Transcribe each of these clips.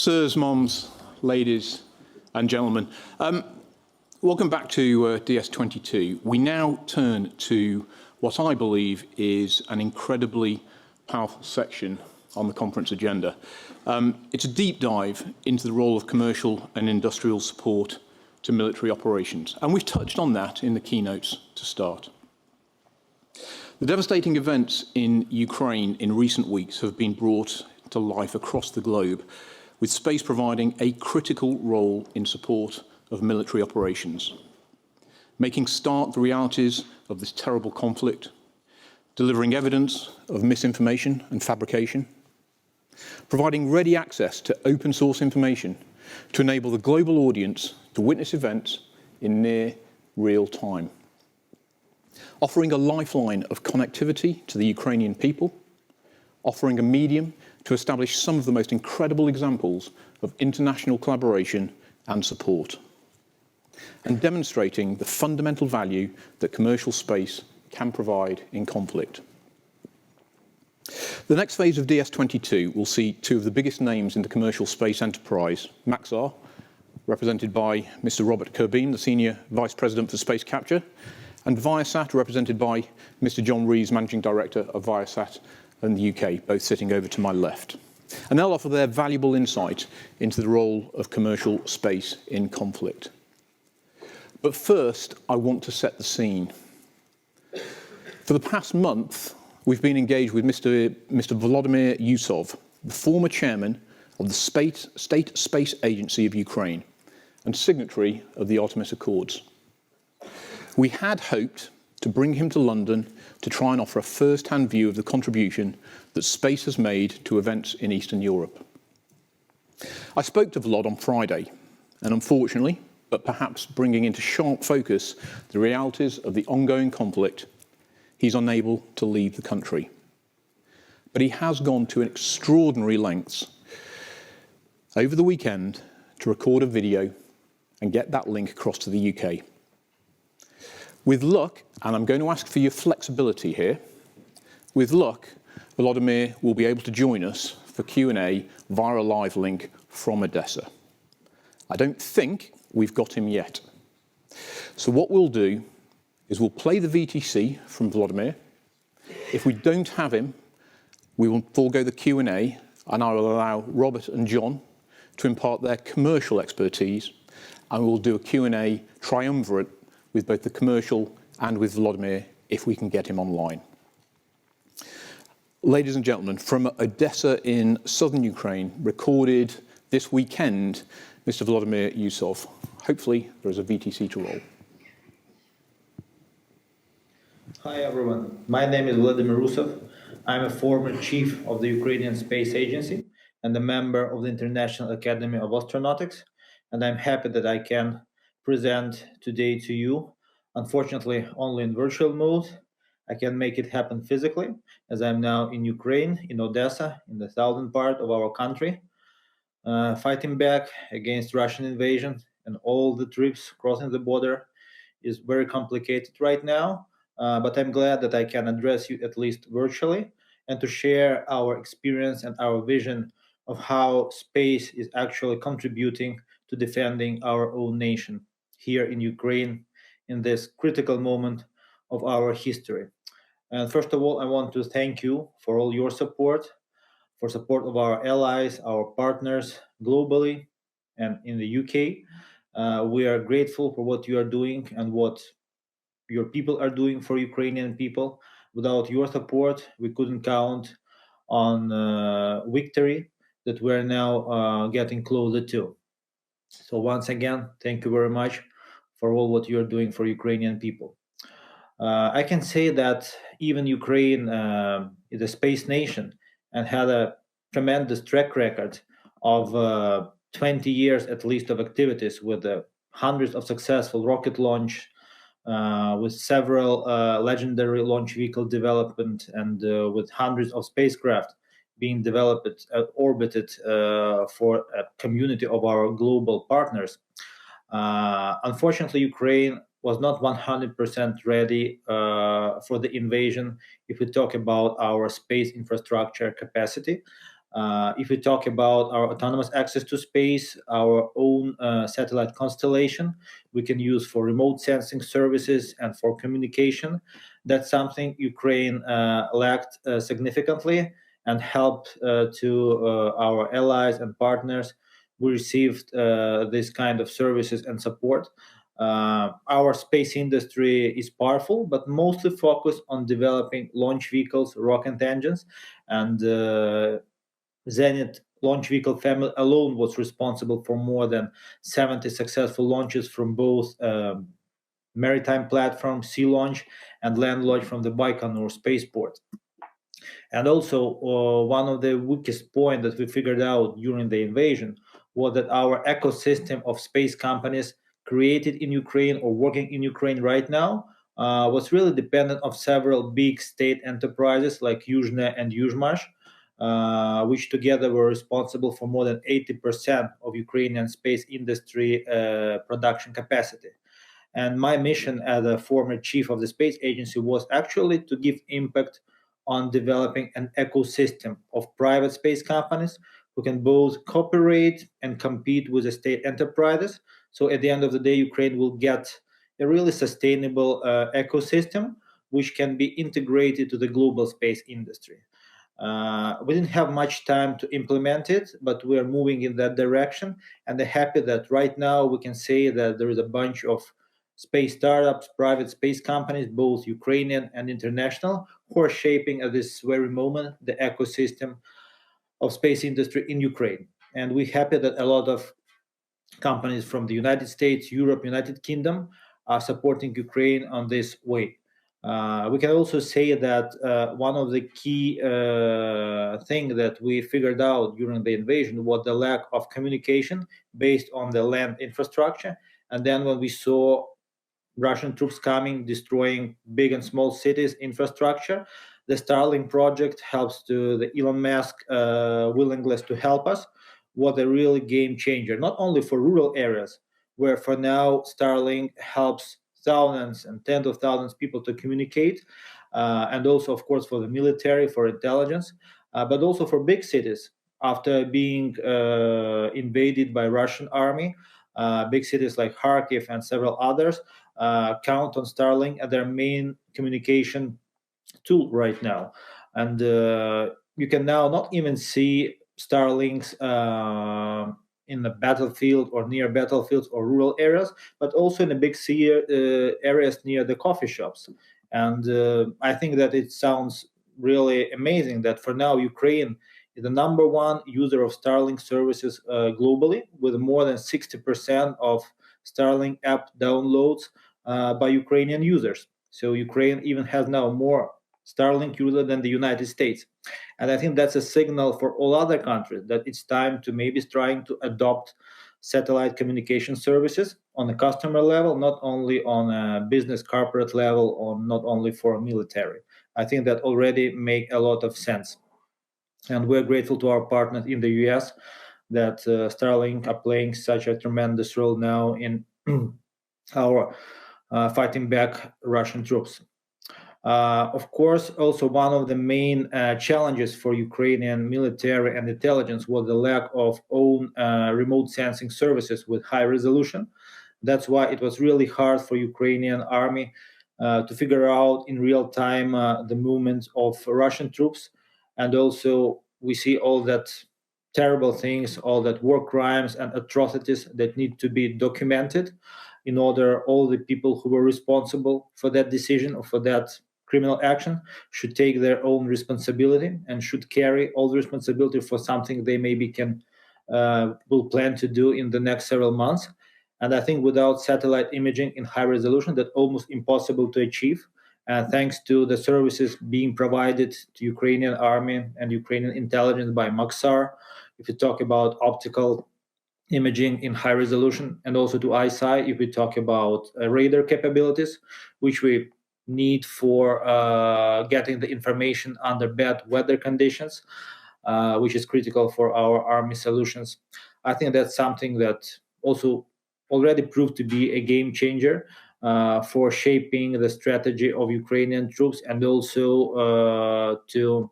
Sirs, moms, ladies and gentlemen, welcome back to DS22. We now turn to what I believe is an incredibly powerful section on the conference agenda. It's a deep dive into the role of commercial and industrial support to military operations, and we've touched on that in the keynotes to start. The devastating events in Ukraine in recent weeks have been brought to life across the globe, with space providing a critical role in support of military operations, making stark the realities of this terrible conflict, delivering evidence of misinformation and fabrication, providing ready access to open source information to enable the global audience to witness events in near real time, offering a lifeline of connectivity to the Ukrainian people, offering a medium to establish some of the most incredible examples of international collaboration and support, and demonstrating the fundamental value that commercial space can provide in conflict. The next phase of DS22 will see two of the biggest names in the commercial space enterprise, Maxar, represented by Mr. Robert Curbeam, the Senior Vice President for Space Capture, and Viasat, represented by Mr. John Reeves, Managing Director of Viasat in the UK, both sitting over to my left. And they'll offer their valuable insight into the role of commercial space in conflict. But first, I want to set the scene. For the past month, we've been engaged with Mr. Volodymyr Usov, the former chairman of the State Space Agency of Ukraine and signatory of the Artemis Accords. We had hoped to bring him to London to try and offer a first-hand view of the contribution that space has made to events in Eastern Europe. I spoke to Volod on Friday, and unfortunately, but perhaps bringing into sharp focus the realities of the ongoing conflict, he's unable to leave the country. But he has gone to extraordinary lengths over the weekend to record a video and get that link across to the UK. With luck, and I'm going to ask for your flexibility here, with luck, Volodymyr will be able to join us for Q&A via a live link from Odessa. I don't think we've got him yet. So what we'll do is we'll play the VTC from Volodymyr. If we don't have him, we will forego the Q&A, and I will allow Robert and John to impart their commercial expertise, and we'll do a Q&A triumvirate with both the commercial and with Volodymyr, if we can get him online. Ladies and gentlemen, from Odessa in southern Ukraine, recorded this weekend, Mr. Volodymyr Usov. Hopefully, there is a VTC to roll. Hi, everyone. My name is Volodymyr Usov. I'm a former chief of the Ukrainian Space Agency and a member of the International Academy of Astronautics, and I'm happy that I can present today to you, unfortunately only in virtual mode. I can make it happen physically, as I'm now in Ukraine, in Odessa, in the southern part of our country, fighting back against Russian invasion, and all the trips crossing the border is very complicated right now, but I'm glad that I can address you at least virtually and to share our experience and our vision of how space is actually contributing to defending our own nation here in Ukraine in this critical moment of our history. And first of all, I want to thank you for all your support, for support of our allies, our partners globally and in the UK. We are grateful for what you are doing and what your people are doing for Ukrainian people. Without your support, we couldn't count on victory that we're now getting closer to. So once again, thank you very much for all what you're doing for Ukrainian people. I can say that even Ukraine is a space nation and had a tremendous track record of 20 years at least of activities with hundreds of successful rocket launch, with several legendary launch vehicle development, and with hundreds of spacecraft being developed, orbited for a community of our global partners. Unfortunately, Ukraine was not 100% ready for the invasion if we talk about our space infrastructure capacity. If we talk about our autonomous access to space, our own satellite constellation, we can use for remote sensing services and for communication. That's something Ukraine lacked significantly and helped to our allies and partners. We received this kind of services and support. Our space industry is powerful, but mostly focused on developing launch vehicles, rocket engines, and Zenit launch vehicle family alone was responsible for more than 70 successful launches from both maritime platform, sea launch, and land launch from the Baikonur spaceport. And also, one of the weakest points that we figured out during the invasion was that our ecosystem of space companies created in Ukraine or working in Ukraine right now was really dependent of several big state enterprises like Yuzhne and Yuzhmash, which together were responsible for more than 80% of Ukrainian space industry production capacity. And my mission as a former chief of the space agency was actually to give impact on developing an ecosystem of private space companies who can both cooperate and compete with the state enterprises. So at the end of the day, Ukraine will get a really sustainable ecosystem which can be integrated to the global space industry. We didn't have much time to implement it, but we are moving in that direction. And I'm happy that right now we can say that there is a bunch of space startups, private space companies, both Ukrainian and international, who are shaping at this very moment the ecosystem of space industry in Ukraine. And we're happy that a lot of companies from the United States, Europe, United Kingdom are supporting Ukraine on this way. We can also say that one of the key things that we figured out during the invasion was the lack of communication based on the land infrastructure. And then when we saw Russian troops coming, destroying big and small cities infrastructure, the Starlink project helps to the Elon Musk willingness to help us was a really game changer, not only for rural areas, where for now Starlink helps thousands and tens of thousands of people to communicate, and also, of course, for the military, for intelligence, but also for big cities. After being invaded by Russian army, big cities like Kharkiv and several others count on Starlink as their main communication tool right now. And you can now not even see Starlinks in the battlefield or near battlefields or rural areas, but also in the big areas near the coffee shops. And I think that it sounds really amazing that for now Ukraine is the number one user of Starlink services globally, with more than 60% of Starlink app downloads by Ukrainian users. So Ukraine even has now more Starlink users than the United States. And I think that's a signal for all other countries that it's time to maybe trying to adopt satellite communication services on a customer level, not only on a business corporate level, or not only for military. I think that already make a lot of sense. And we're grateful to our partners in the US that Starlink are playing such a tremendous role now in our fighting back Russian troops. Of course, also one of the main challenges for Ukrainian military and intelligence was the lack of own remote sensing services with high resolution. That's why it was really hard for Ukrainian army to figure out in real time the movements of Russian troops. And also we see all that terrible things, all that war crimes and atrocities that need to be documented in order all the people who were responsible for that decision or for that criminal action should take their own responsibility and should carry all the responsibility for something they maybe can will plan to do in the next several months. And I think without satellite imaging in high resolution, that's almost impossible to achieve. Thanks to the services being provided to Ukrainian army and Ukrainian intelligence by Maxar, if you talk about optical imaging in high resolution, and also to ISI, if we talk about radar capabilities, which we need for getting the information under bad weather conditions, which is critical for our army solutions. I think that's something that also already proved to be a game changer for shaping the strategy of Ukrainian troops, and also to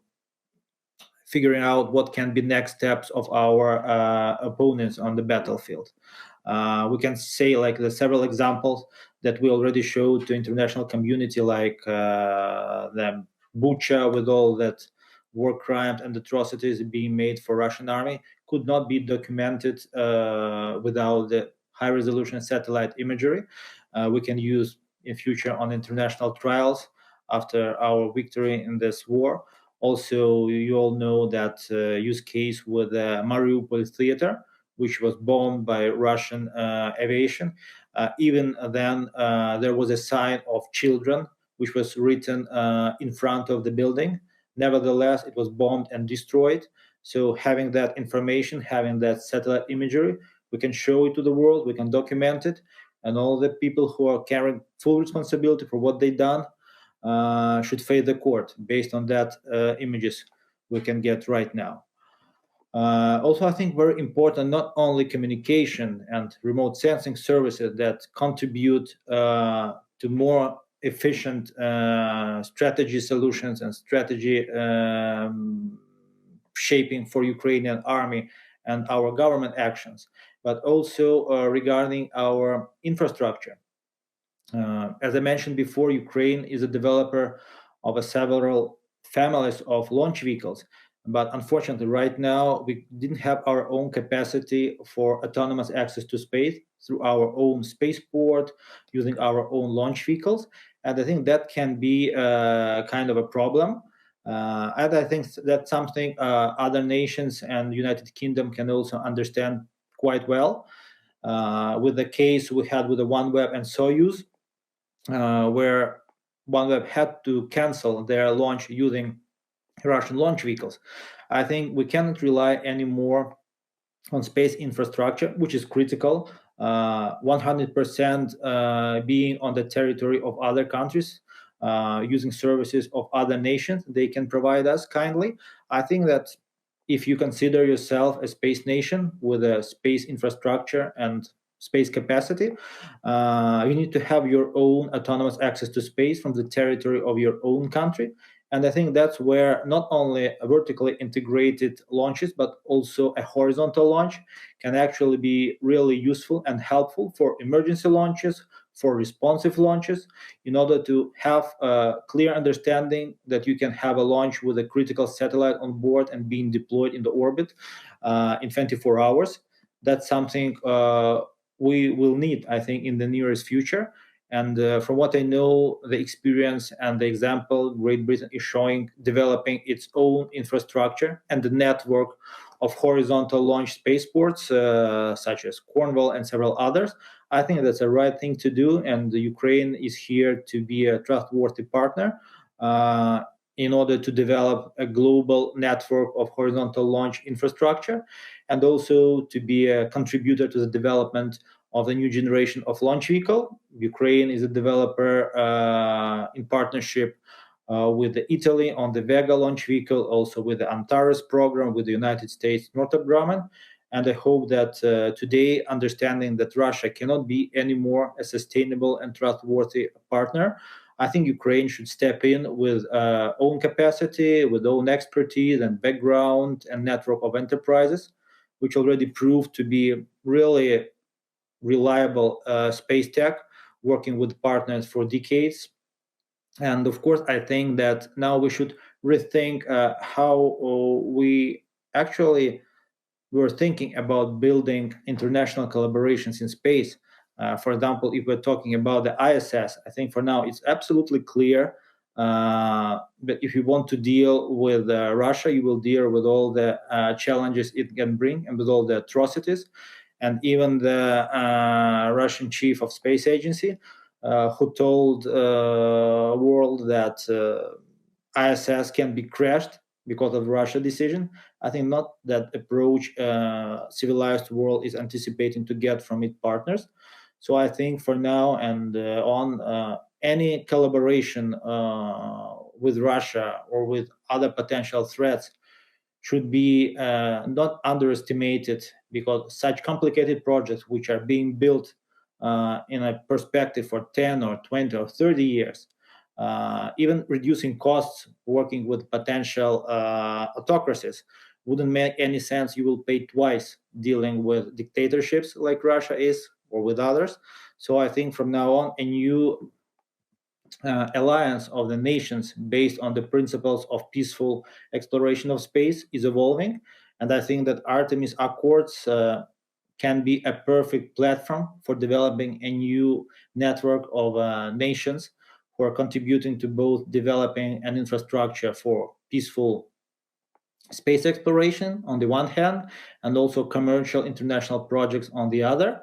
figuring out what can be next steps of our opponents on the battlefield. We can say like the several examples that we already showed to international community, like the Bucha with all that war crimes and atrocities being made for Russian army could not be documented without the high resolution satellite imagery. We can use in future on international trials after our victory in this war. Also, you all know that use case with the Mariupol theater, which was bombed by Russian aviation. Even then, there was a sign of children, which was written in front of the building. Nevertheless, it was bombed and destroyed. So having that information, having that satellite imagery, we can show it to the world, we can document it, and all the people who are carrying full responsibility for what they've done should face the court based on that images we can get right now. Also, I think very important, not only communication and remote sensing services that contribute to more efficient strategy solutions and strategy shaping for Ukrainian army and our government actions, but also regarding our infrastructure. As I mentioned before, Ukraine is a developer of several families of launch vehicles. But unfortunately, right now, we didn't have our own capacity for autonomous access to space through our own spaceport, using our own launch vehicles. And I think that can be kind of a problem. And I think that's something other nations and United Kingdom can also understand quite well. With the case we had with the OneWeb and Soyuz, where OneWeb had to cancel their launch using Russian launch vehicles. I think we cannot rely anymore on space infrastructure, which is critical. 100% being on the territory of other countries, using services of other nations they can provide us kindly. I think that if you consider yourself a space nation with a space infrastructure and space capacity, you need to have your own autonomous access to space from the territory of your own country. And I think that's where not only vertically integrated launches, but also a horizontal launch can actually be really useful and helpful for emergency launches, for responsive launches, in order to have a clear understanding that you can have a launch with a critical satellite on board and being deployed in the orbit in 24 hours. That's something we will need, I think, in the nearest future. And from what I know, the experience and the example Great Britain is showing, developing its own infrastructure and the network of horizontal launch spaceports, such as Cornwall and several others. I think that's the right thing to do, and the Ukraine is here to be a trustworthy partner in order to develop a global network of horizontal launch infrastructure, and also to be a contributor to the development of the new generation of launch vehicle. Ukraine is a developer in partnership with Italy on the Vega launch vehicle, also with the Antares program with the United States Northrop Grumman. And I hope that today, understanding that Russia cannot be anymore a sustainable and trustworthy partner, I think Ukraine should step in with own capacity, with own expertise and background and network of enterprises, which already proved to be really reliable space tech, working with partners for decades. And of course, I think that now we should rethink how we actually were thinking about building international collaborations in space. For example, if we're talking about the ISS, I think for now it's absolutely clear that if you want to deal with Russia, you will deal with all the challenges it can bring and with all the atrocities. And even the Russian chief of space agency, who told world that ISS can be crashed because of Russia decision. I think not that approach civilized world is anticipating to get from its partners. So I think for now and on, any collaboration with Russia or with other potential threats should be not underestimated, because such complicated projects which are being built in a perspective for 10 or 20 or 30 years Even reducing costs, working with potential autocracies, wouldn't make any sense. You will pay twice dealing with dictatorships like Russia is, or with others. So I think from now on, a new alliance of the nations based on the principles of peaceful exploration of space is evolving. And I think that Artemis Accords can be a perfect platform for developing a new network of nations who are contributing to both developing an infrastructure for peaceful space exploration on the one hand, and also commercial international projects on the other.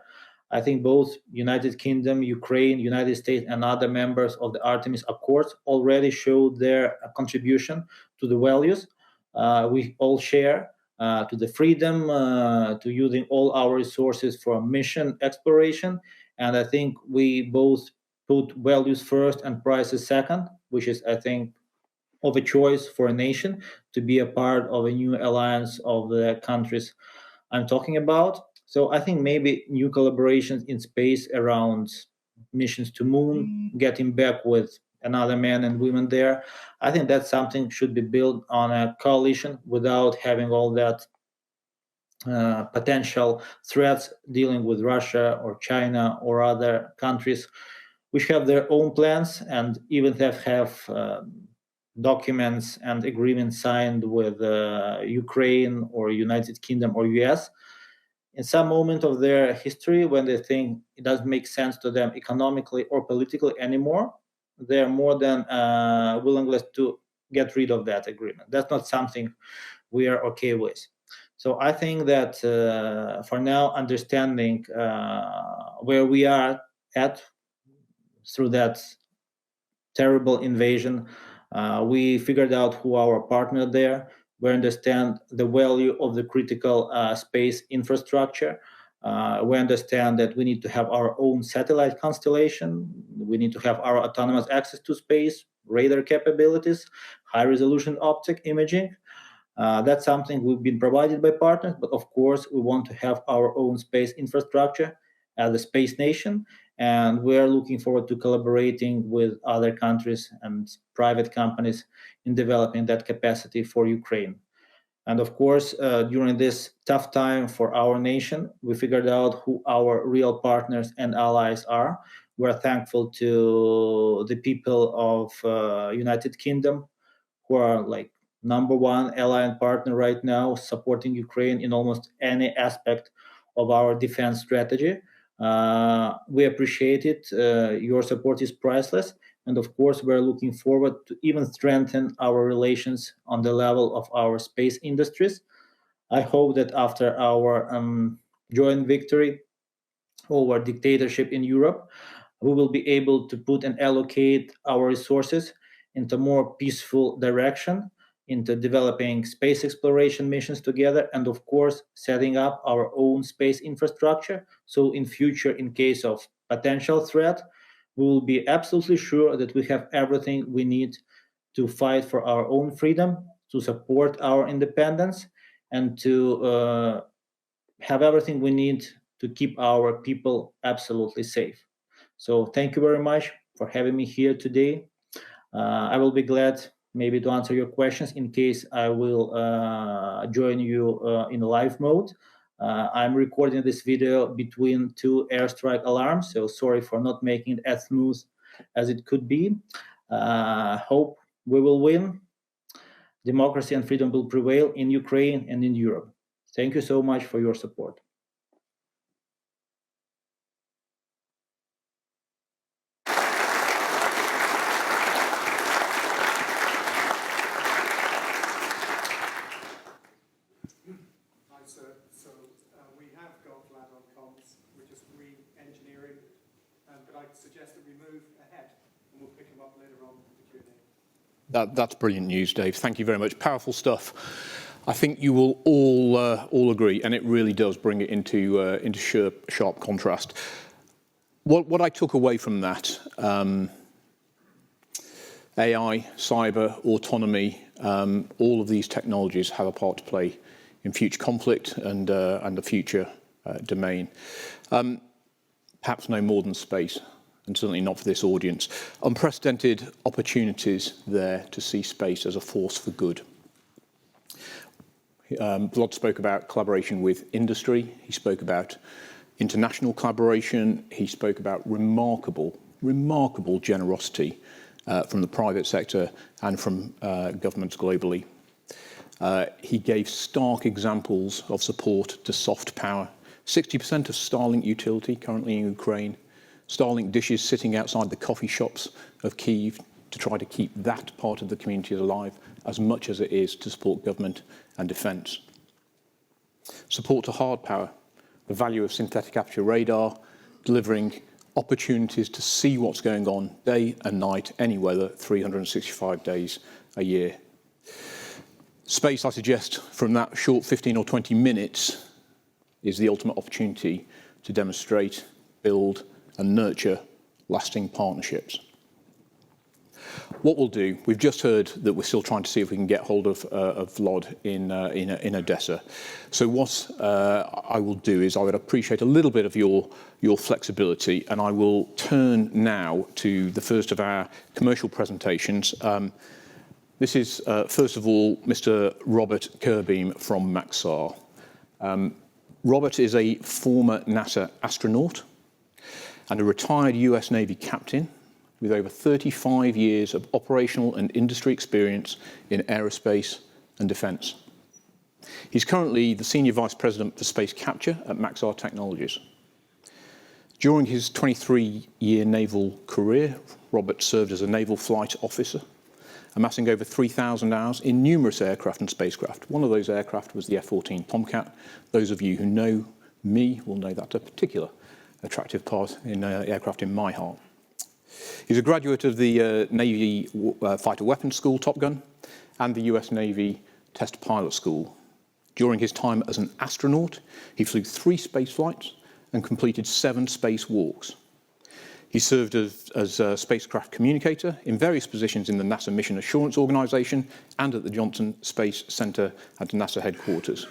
I think both United Kingdom, Ukraine, United States, and other members of the Artemis Accords already showed their contribution to the values we all share, to the freedom, to using all our resources for mission exploration. And I think we both put values first and prices second, which is, I think, of a choice for a nation to be a part of a new alliance of the countries I'm talking about. So I think maybe new collaborations in space around missions to moon, getting back with another men and women there. I think that's something should be built on a coalition without having all that potential threats dealing with Russia or China or other countries which have their own plans and even have documents and agreements signed with Ukraine or United Kingdom or US in some moment of their history when they think it doesn't make sense to them economically or politically anymore. They're more than willingness to get rid of that agreement. That's not something we are okay with. So I think that for now, understanding where we are at through that terrible invasion, we figured out who our partner there. We understand the value of the critical space infrastructure. We understand that we need to have our own satellite constellation. We need to have our autonomous access to space, radar capabilities, high-resolution optic imaging. That's something we've been provided by partners, but of course, we want to have our own space infrastructure as a space nation, and we're looking forward to collaborating with other countries and private companies in developing that capacity for Ukraine. And of course, during this tough time for our nation, we figured out who our real partners and allies are. We're thankful to the people of United Kingdom, who are like number one ally and partner right now, supporting Ukraine in almost any aspect of our defense strategy. We appreciate it. Your support is priceless. And of course, we're looking forward to even strengthen our relations on the level of our space industries. I hope that after our joint victory over dictatorship in Europe, we will be able to put and allocate our resources into more peaceful direction, into developing space exploration missions together, and of course, setting up our own space infrastructure. So in future, in case of potential threat, we will be absolutely sure that we have everything we need to fight for our own freedom, to support our independence, and to have everything we need to keep our people absolutely safe. So thank you very much for having me here today. I will be glad maybe to answer your questions in case I will join you in live mode. I'm recording this video between two airstrike alarms, so sorry for not making it as smooth as it could be. Hope we will win. Democracy and freedom will prevail in Ukraine and in Europe. Thank you so much for your support. That's brilliant news, Dave. Thank you very much. Powerful stuff. I think you will all agree, and it really does bring it into sharp contrast. What I took away from that, AI, cyber, autonomy, all of these technologies have a part to play in future conflict and the future domain. Perhaps no more than space. and certainly not for this audience. Unprecedented opportunities there to see space as a force for good. Volod spoke about collaboration with industry. He spoke about international collaboration. He spoke about remarkable generosity from the private sector and from governments globally. He gave stark examples of support to soft power. 60% of Starlink utility currently in Ukraine. Starlink dishes sitting outside the coffee shops of Kyiv to try to keep that part of the community alive as much as it is to support government and defence. Support to hard power, the value of synthetic aperture radar, delivering opportunities to see what's going on day and night, any weather, 365 days a year. Space, I suggest, from that short 15 or 20 minutes is the ultimate opportunity to demonstrate, build, and nurture lasting partnerships. What we'll do, we've just heard that we're still trying to see if we can get hold of Volod in Odessa. So what I will do is I would appreciate a little bit of your flexibility, and I will turn now to the first of our commercial presentations. This is, first of all, Mr. Robert Curbeam from Maxar. Robert is a former NASA astronaut and a retired US Navy captain with over 35 years of operational and industry experience in aerospace and defence. He's currently the Senior Vice President for Space Capture at Maxar Technologies. During his 23-year naval career, Robert served as a naval flight officer, amassing over 3,000 hours in numerous aircraft and spacecraft. One of those aircraft was the F-14 Tomcat. Those of you who know me will know that's a particular attractive part in aircraft in my heart. He's a graduate of the Navy Fighter Weapons School, Top Gun, and the US Navy Test Pilot School. During his time as an astronaut, he flew 3 space flights and completed 7 spacewalks. He served as a spacecraft communicator in various positions in the NASA Mission Assurance Organization and at the Johnson Space Center at NASA headquarters.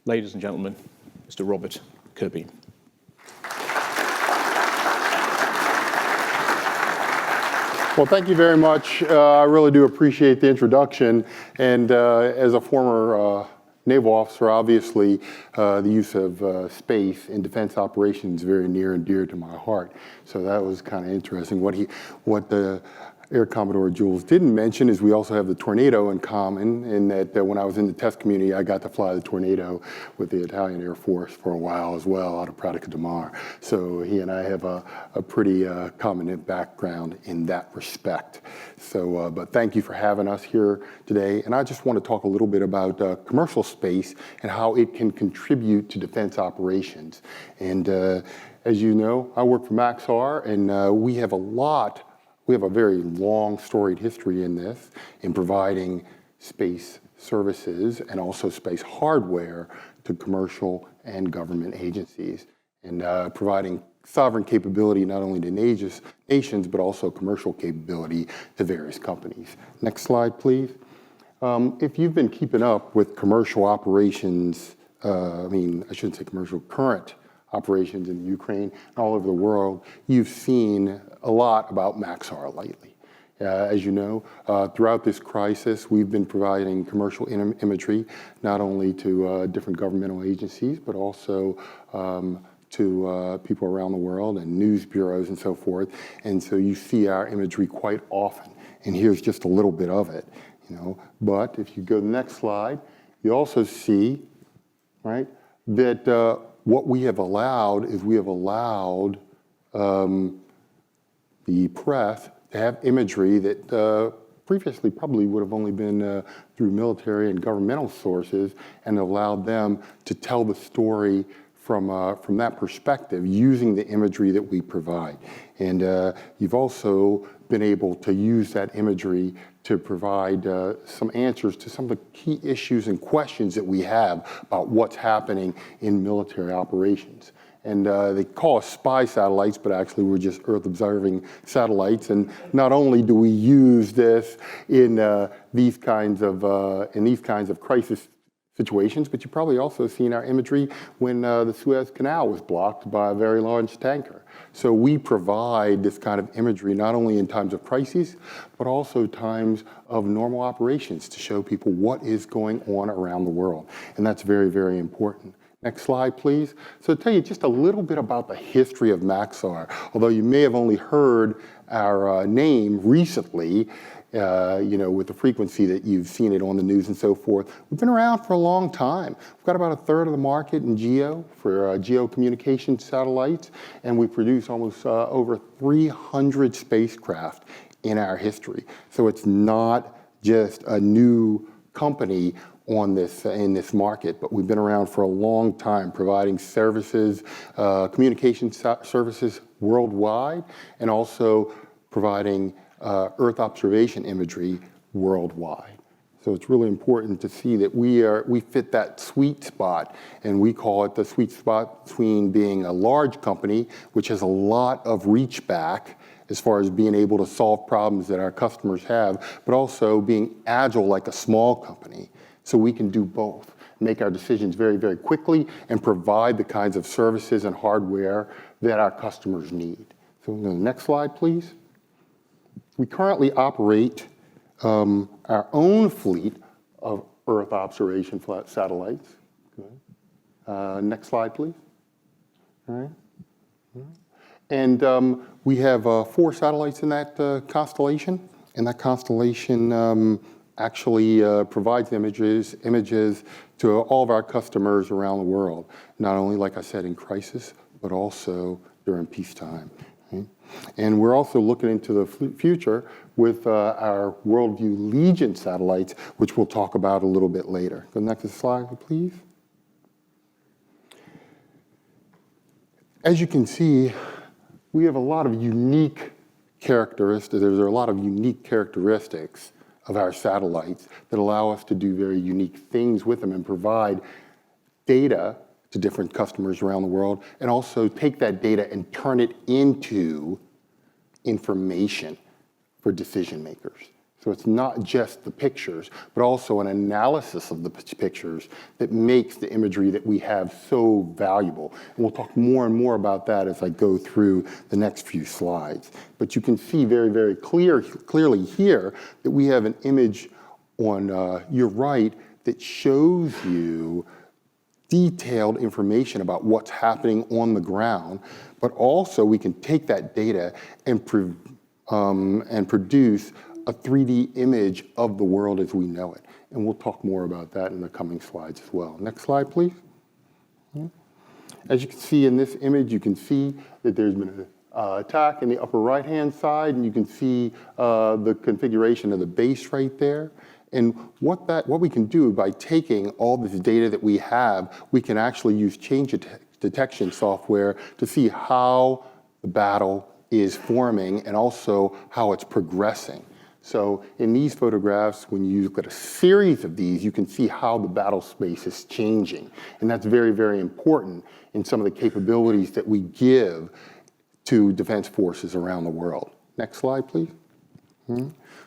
Ladies and gentlemen, Mr. Robert Curbeam. Well, thank you very much. I really do appreciate the introduction. And as a former naval officer, obviously, the use of space in defense operations is very near and dear to my heart. So that was kind of interesting. What the Air Commodore Jules didn't mention is we also have the Tornado in common, in that when I was in the test community, I got to fly the Tornado with the Italian Air Force for a while as well, out of Pratica di Mare. So he and I have a pretty common background in that respect. So, but thank you for having us here today. And I just want to talk a little bit about commercial space and how it can contribute to defense operations. And as you know, I work for Maxar, and we have a very long storied history in this, in providing space services and also space hardware to commercial and government agencies, and providing sovereign capability not only to nations, but also commercial capability to various companies. Next slide, please. If you've been keeping up with commercial operations, I shouldn't say commercial, current operations in Ukraine and all over the world, you've seen a lot about Maxar lately. As you know, throughout this crisis, we've been providing commercial imagery, not only to different governmental agencies, but also to people around the world and news bureaus and so forth. And so you see our imagery quite often. And here's just a little bit of it, But if you go to the next slide, you also see, right, that what we have allowed is the press to have imagery that previously probably would have only been through military and governmental sources, and allowed them to tell the story from that perspective using the imagery that we provide. And you've also been able to use that imagery to provide some answers to some of the key issues and questions that we have about what's happening in military operations. And they call us spy satellites, but actually we're just Earth-observing satellites. And not only do we use this in these kinds of crisis situations, but you've probably also seen our imagery when the Suez Canal was blocked by a very large tanker. So we provide this kind of imagery not only in times of crises, but also times of normal operations to show people what is going on around the world. And that's very, very important. Next slide, please. So to tell you just a little bit about the history of Maxar, although you may have only heard our name recently, with the frequency that you've seen it on the news and so forth. We've been around for a long time. We've got about a third of the market in GEO for GEO communication satellites, and we produce almost over 300 spacecraft in our history. So it's not just a new company in this market, but we've been around for a long time providing services, communication services worldwide, and also providing Earth observation imagery worldwide. So it's really important to see that we fit that sweet spot, and we call it the sweet spot between being a large company, which has a lot of reach back as far as being able to solve problems that our customers have, but also being agile like a small company. So we can do both, make our decisions very, very quickly, and provide the kinds of services and hardware that our customers need. So the next slide, please. We currently operate our own fleet of Earth observation satellites. Next slide, please. All right. And we have 4 satellites in that constellation, and that constellation actually provides images to all of our customers around the world, not only, like I said, in crisis, but also during peacetime. Okay? And we're also looking into the future with our Worldview Legion satellites, which we'll talk about a little bit later. Go next slide, please. As you can see, we have a lot of unique characteristics. There's a lot of unique characteristics of our satellites that allow us to do very unique things with them and provide data to different customers around the world, and also take that data and turn it into information for decision makers. So it's not just the pictures, but also an analysis of the pictures that makes the imagery that we have so valuable. And we'll talk more and more about that as I go through the next few slides. But you can see very, very clearly here that we have an image on your right that shows you detailed information about what's happening on the ground, but also we can take that data and produce a 3D image of the world as we know it. And we'll talk more about that in the coming slides as well. Next slide, please. As you can see in this image, you can see that there's been an attack in the upper right-hand side, and you can see the configuration of the base right there. And what we can do by taking all this data that we have, we can actually use change detection software to see how the battle is forming and also how it's progressing. So in these photographs, when you look at a series of these, you can see how the battle space is changing. And that's very, very important in some of the capabilities that we give to defense forces around the world. Next slide, please.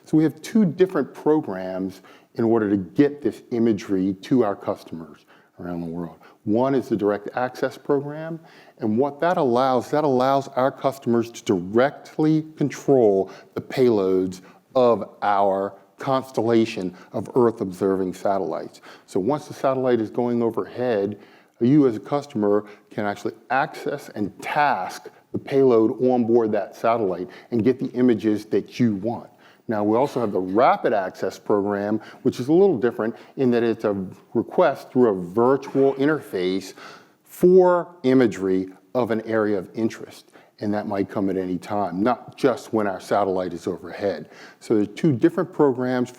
So we have 2 different programs in order to get this imagery to our customers around the world. One is the Direct Access Program, and what that allows our customers to directly control the payloads of our constellation of Earth-observing satellites. So once the satellite is going overhead, you as a customer can actually access and task the payload on board that satellite and get the images that you want. Now, we also have the Rapid Access Program, which is a little different in that it's a request through a virtual interface for imagery of an area of interest. And that might come at any time, not just when our satellite is overhead. So there's 2 different programs,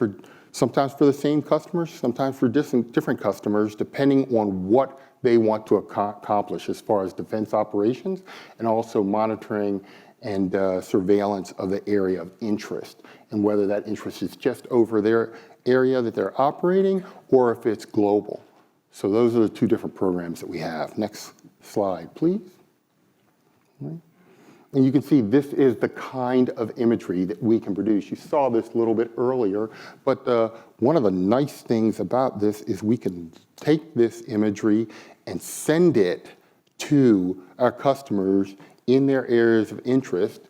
sometimes for the same customers, sometimes for different customers, depending on what they want to accomplish as far as defense operations, and also monitoring and surveillance of the area of interest, and whether that interest is just over their area that they're operating, or if it's global. So those are the 2 different programs that we have. Next slide, please. And you can see this is the kind of imagery that we can produce. You saw this a little bit earlier, but one of the nice things about this is we can take this imagery and send it to our customers in their areas of interest,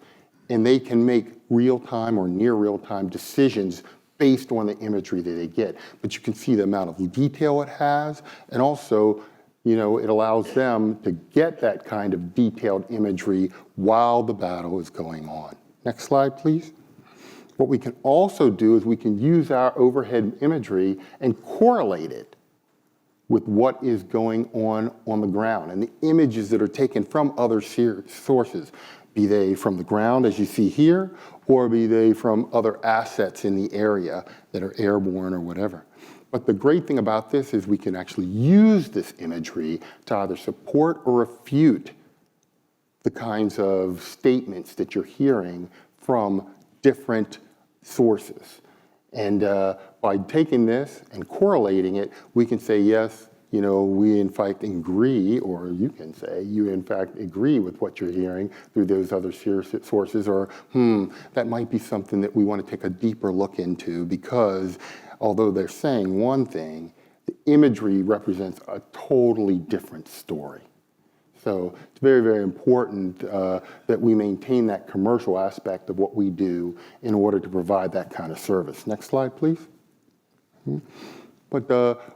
and they can make real-time or near real-time decisions based on the imagery that they get. But you can see the amount of detail it has, and also, it allows them to get that kind of detailed imagery while the battle is going on. Next slide, please. What we can also do is we can use our overhead imagery and correlate it with what is going on the ground and the images that are taken from other sources, be they from the ground, as you see here, or be they from other assets in the area that are airborne or whatever. But the great thing about this is we can actually use this imagery to either support or refute the kinds of statements that you're hearing from different sources. And by taking this and correlating it, we can say, yes, we in fact agree, or you can say you in fact agree with what you're hearing through those other sources, or that might be something that we want to take a deeper look into, because although they're saying one thing, the imagery represents a totally different story. So it's very, very important that we maintain that commercial aspect of what we do in order to provide that kind of service. Next slide, please. But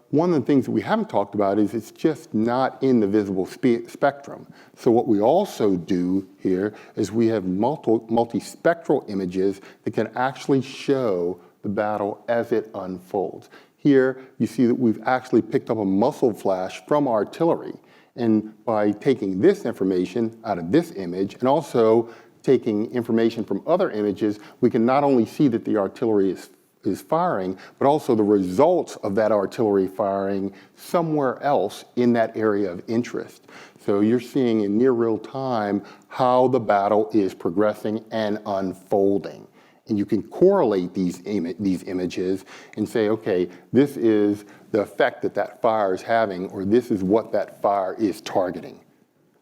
one of the things that we haven't talked about is it's just not in the visible spectrum. So what we also do here is we have multispectral images that can actually show the battle as it unfolds. Here, you see that we've actually picked up a muzzle flash from artillery. And by taking this information out of this image and also taking information from other images, we can not only see that the artillery is firing, but also the results of that artillery firing somewhere else in that area of interest. So you're seeing in near real time how the battle is progressing and unfolding. And you can correlate these images and say, okay, this is the effect that fire is having, or this is what that fire is targeting.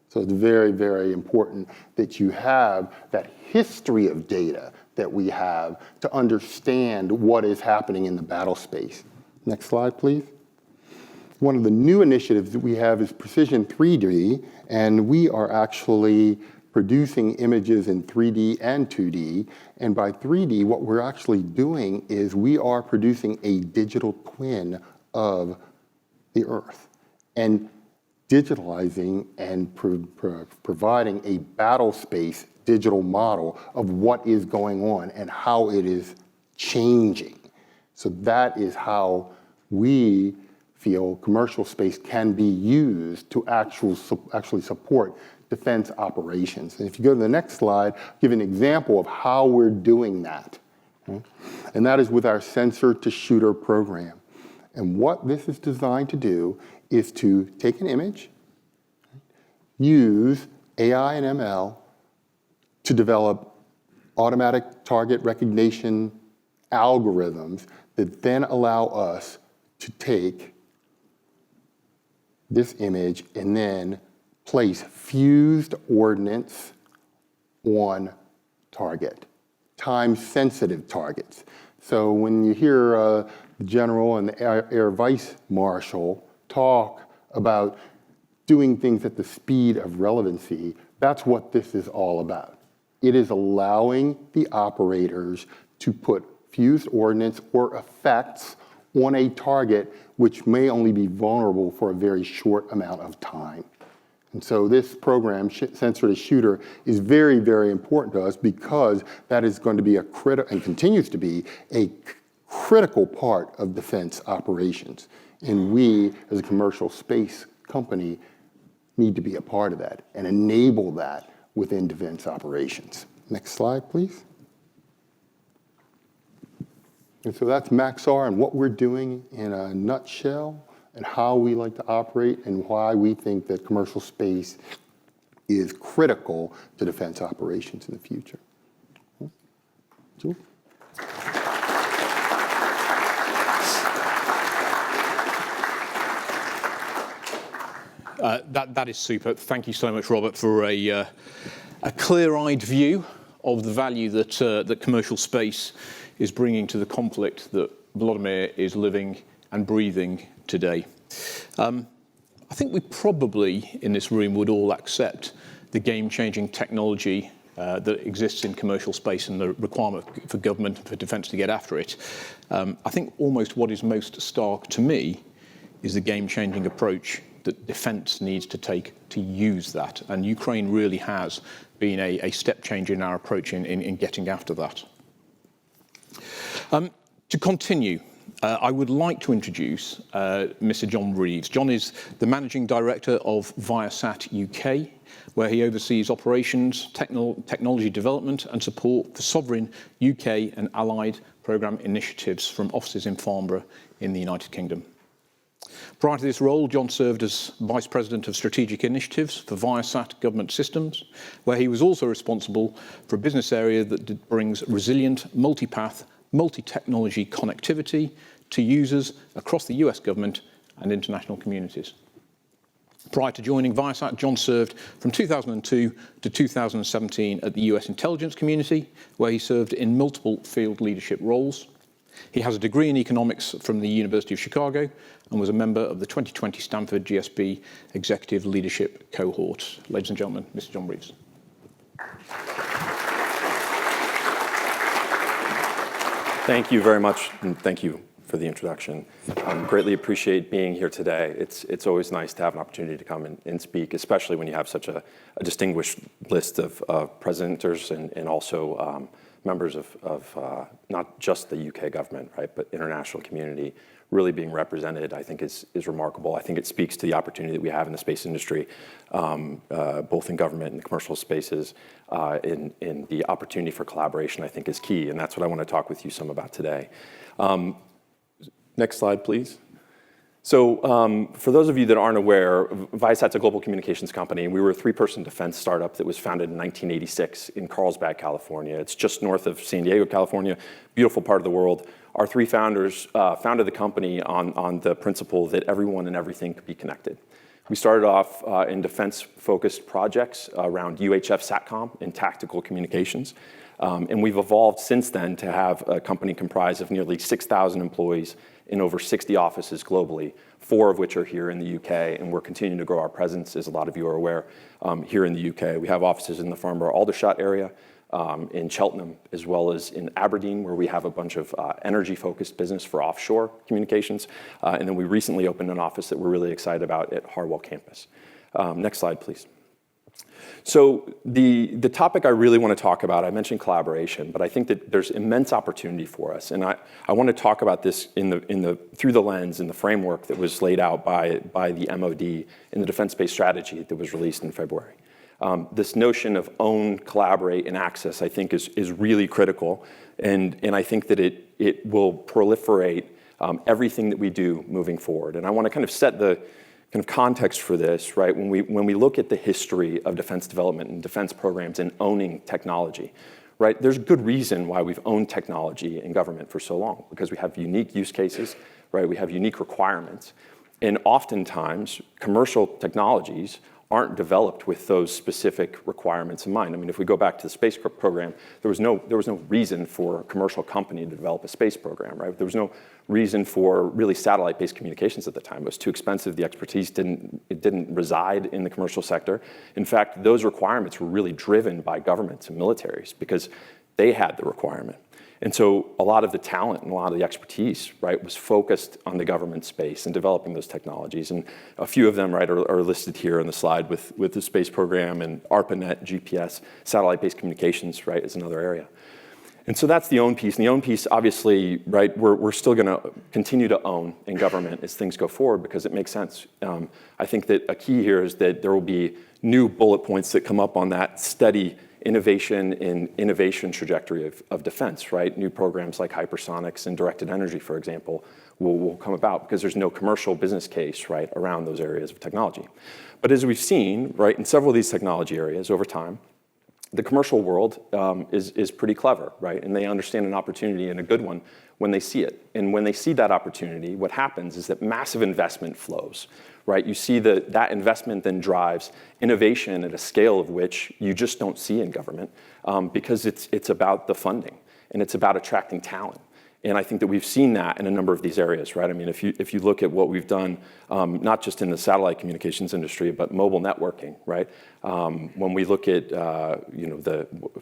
So it's very, very important that you have that history of data that we have to understand what is happening in the battle space. Next slide, please. One of the new initiatives that we have is Precision 3D, and we are actually producing images in 3D and 2D. And by 3D, what we're actually doing is we are producing a digital twin of the Earth and digitalizing and providing a battle space digital model of what is going on and how it is changing. So that is how we feel commercial space can be used to actually support defense operations. And if you go to the next slide, I'll give an example of how we're doing that. Okay? And that is with our sensor to shooter program. And what this is designed to do is to take an image, use AI and ML to develop automatic target recognition algorithms that then allow us to take this image and then place fused ordnance on target, time-sensitive targets. So when you hear the general and the air vice marshal talk about doing things at the speed of relevancy, that's what this is all about. It is allowing the operators to put fused ordnance or effects on a target which may only be vulnerable for a very short amount of time. And so this program, Sensor to Shooter, is very, very important to us because that is going to be and continues to be a critical part of defense operations. And we, as a commercial space company, need to be a part of that and enable that within defense operations. Next slide, please. And so that's Maxar and what we're doing in a nutshell, and how we like to operate, and why we think that commercial space is critical to defense operations in the future. Jules? That is super. Thank you so much, Robert, for a a clear-eyed view of the value that, that commercial space is bringing to the conflict that Volodymyr is living and breathing today. I think we probably, in this room, would all accept the game-changing technology that exists in commercial space and the requirement for government and for defence to get after it. I think almost what is most stark to me is the game-changing approach that defence needs to take to use that. And Ukraine really has been a step change in our approach in getting after that. To continue, I would like to introduce Mr. John Reeves. John is the Managing Director of Viasat UK, where he oversees operations, technology development and support for sovereign UK and allied programme initiatives from offices in Farnborough in the United Kingdom. Prior to this role, John served as Vice President of Strategic Initiatives for Viasat Government Systems, where he was also responsible for a business area that brings resilient, multipath, multi-technology connectivity to users across the US government and international communities. Prior to joining Viasat, John served from 2002 to 2017 at the US intelligence community, where he served in multiple field leadership roles. He has a degree in economics from the University of Chicago and was a member of the 2020 Stanford GSB Executive Leadership Cohort. Ladies and gentlemen, Mr. John Reeves. Thank you very much, and thank you for the introduction. Greatly appreciate being here today. It's always nice to have an opportunity to come and speak, especially when you have such a distinguished list of presenters and also members of not just the UK government, right, but international community really being represented, I think is remarkable. I think it speaks to the opportunity that we have in the space industry, both in government and commercial spaces, in the opportunity for collaboration, I think is key, and that's what I want to talk with you some about today. Next slide, please. So for those of you that aren't aware, Viasat's a global communications company. We were a 3-person defense startup that was founded in 1986 in Carlsbad, California. It's just north of San Diego, California, beautiful part of the world. Our 3 founders founded the company on the principle that everyone and everything could be connected. We started off in defense-focused projects around UHF SATCOM and tactical communications. And we've evolved since then to have a company comprised of nearly 6,000 employees in over 60 offices globally, 4 of which are here in the UK, and we're continuing to grow our presence, as a lot of you are aware, here in the UK. We have offices in the Farnborough-Aldershot area, in Cheltenham, as well as in Aberdeen, where we have a bunch of energy-focused business for offshore communications. And then we recently opened an office that we're really excited about at Harwell campus. Next slide, please. So the topic I really want to talk about, I mentioned collaboration, but I think that there's immense opportunity for us. And I want to talk about this through the lens and the framework that was laid out by the MOD in the Defense Space Strategy that was released in February. This notion of own, collaborate, and access, I think, is really critical. And I think that it will proliferate everything that we do moving forward. And I want to kind of set the kind of context for this, right? When we look at the history of defense development and defense programs and owning technology, right? There's good reason why we've owned technology in government for so long, because we have unique use cases, right? We have unique requirements. And oftentimes, commercial technologies aren't developed with those specific requirements in mind. I mean, if we go back to the space program, there was no reason for a commercial company to develop a space program, right? There was no reason for really satellite-based communications at the time. It was too expensive. The expertise didn't reside in the commercial sector. In fact, those requirements were really driven by governments and militaries because they had the requirement. And so a lot of the talent and a lot of the expertise, right, was focused on the government space and developing those technologies. And a few of them, right, are listed here on the slide with the space program and ARPANET, GPS, satellite-based communications, right, is another area. And so that's the own piece. And the own piece, obviously, right, we're still going to continue to own in government as things go forward because it makes sense. I think that a key here is that there will be new bullet points that come up on that steady innovation and innovation trajectory of defense, right? New programs like hypersonics and directed energy, for example, will come about because there's no commercial business case, right, around those areas of technology. But as we've seen, right, in several of these technology areas over time, the commercial world is pretty clever, right? And they understand an opportunity and a good one when they see it. And when they see that opportunity, what happens is that massive investment flows, right? You see that that investment then drives innovation at a scale of which you just don't see in government, because it's about the funding and it's about attracting talent. And I think that we've seen that in a number of these areas, right? I mean, if you look at what we've done, not just in the satellite communications industry, but mobile networking, right? When we look at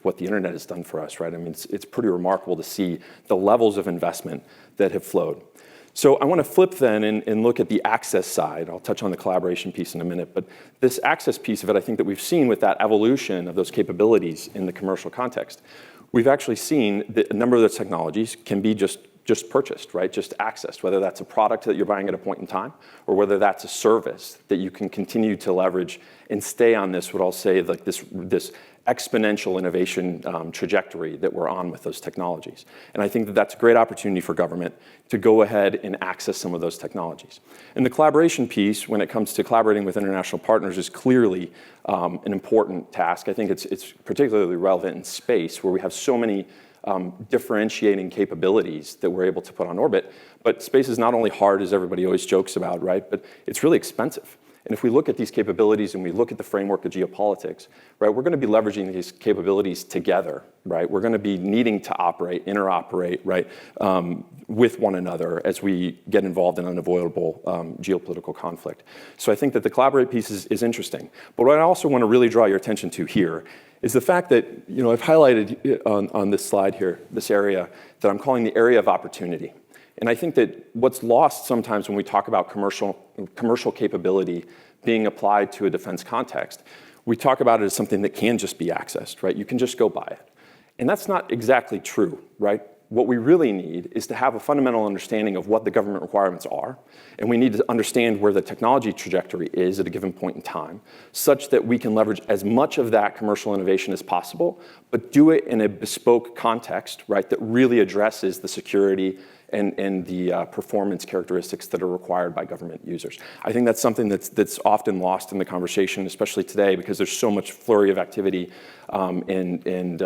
what the internet has done for us, right? I mean, it's pretty remarkable to see the levels of investment that have flowed. So I want to flip then and look at the access side. I'll touch on the collaboration piece in a minute, but this access piece of it, I think that we've seen with that evolution of those capabilities in the commercial context. We've actually seen that a number of those technologies can be just purchased, right? Just accessed, whether that's a product that you're buying at a point in time, or whether that's a service that you can continue to leverage and stay on this, what I'll say, like this exponential innovation trajectory that we're on with those technologies. And I think that that's a great opportunity for government to go ahead and access some of those technologies. And the collaboration piece, when it comes to collaborating with international partners, is clearly an important task. I think it's particularly relevant in space, where we have so many differentiating capabilities that we're able to put on orbit. But space is not only hard, as everybody always jokes about, right? But it's really expensive. And if we look at these capabilities and we look at the framework of geopolitics, right, we're going to be leveraging these capabilities together, right? We're going to be needing to interoperate, right, with one another as we get involved in unavoidable geopolitical conflict. So I think that the collaborate piece is interesting. But what I also want to really draw your attention to here is the fact that, I've highlighted on this slide here, this area that I'm calling the area of opportunity. And I think that what's lost sometimes when we talk about commercial capability being applied to a defense context, we talk about it as something that can just be accessed, right? You can just go buy it. And that's not exactly true, right? What we really need is to have a fundamental understanding of what the government requirements are, and we need to understand where the technology trajectory is at a given point in time, such that we can leverage as much of that commercial innovation as possible, but do it in a bespoke context, right, that really addresses the security and the performance characteristics that are required by government users. I think that's something that's often lost in the conversation, especially today, because there's so much flurry of activity and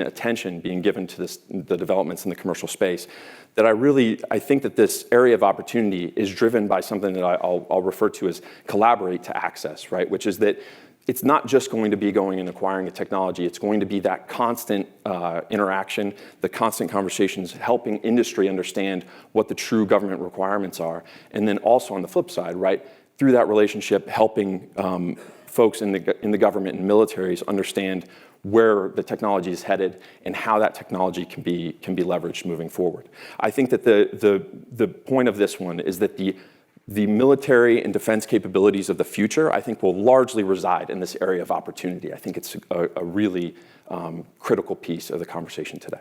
attention being given to the developments in the commercial space, that I think that this area of opportunity is driven by something that I'll refer to as collaborate to access, right? Which is that it's not just going to be going and acquiring a technology. It's going to be that constant interaction, the constant conversations, helping industry understand what the true government requirements are. And then also on the flip side, right, through that relationship, helping folks in the government and militaries understand where the technology is headed and how that technology can be leveraged moving forward. I think that the point of this one is that the military and defense capabilities of the future, I think, will largely reside in this area of opportunity. I think it's a really critical piece of the conversation today.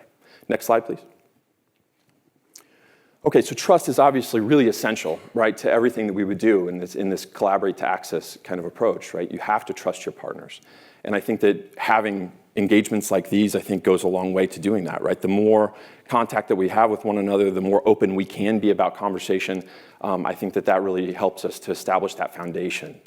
Next slide, please. Okay, so trust is obviously really essential, right, to everything that we would do in this collaborate to access kind of approach, right? You have to trust your partners. And I think that having engagements like these, I think, goes a long way to doing that, right? The more contact that we have with one another, the more open we can be about conversation. I think that really helps us to establish that foundation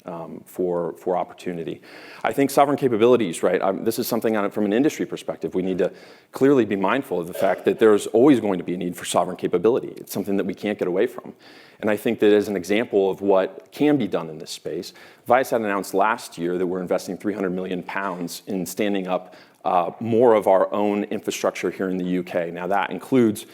for opportunity. I think sovereign capabilities, right? This is something from an industry perspective. We need to clearly be mindful of the fact that there's always going to be a need for sovereign capability. It's something that we can't get away from. And I think that as an example of what can be done in this space, Viasat announced last year that we're investing £300 million in standing up more of our own infrastructure here in the UK. Now that includes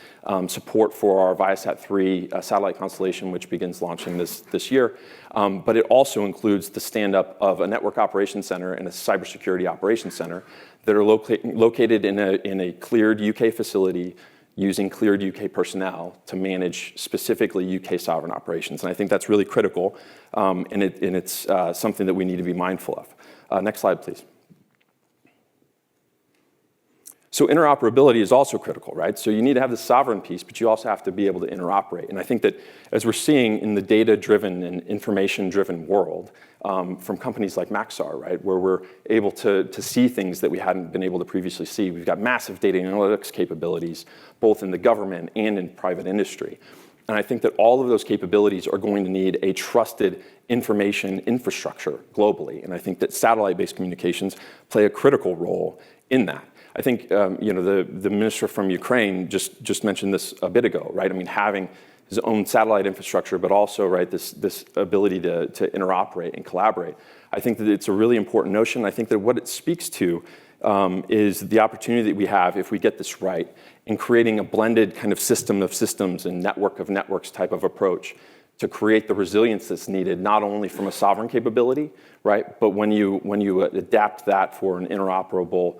support for our Viasat 3 satellite constellation, which begins launching this year. But it also includes the stand-up of a network operations center and a cybersecurity operations center that are located in a cleared UK facility using cleared UK personnel to manage specifically UK sovereign operations. And I think that's really critical, and it's something that we need to be mindful of. Next slide, please. So interoperability is also critical, right? So you need to have the sovereign piece, but you also have to be able to interoperate. And I think that as we're seeing in the data-driven and information-driven world, from companies like Maxar, right, where we're able to see things that we hadn't been able to previously see. We've got massive data analytics capabilities, both in the government and in private industry. And I think that all of those capabilities are going to need a trusted information infrastructure globally. And I think that satellite-based communications play a critical role in that. I think the minister from Ukraine just mentioned this a bit ago, right? I mean, having his own satellite infrastructure, but also, right, this ability to interoperate and collaborate. I think that it's a really important notion. I think that what it speaks to is the opportunity that we have, if we get this right, in creating a blended kind of system of systems and network of networks type of approach to create the resilience that's needed, not only from a sovereign capability, right, but when you adapt that for an interoperable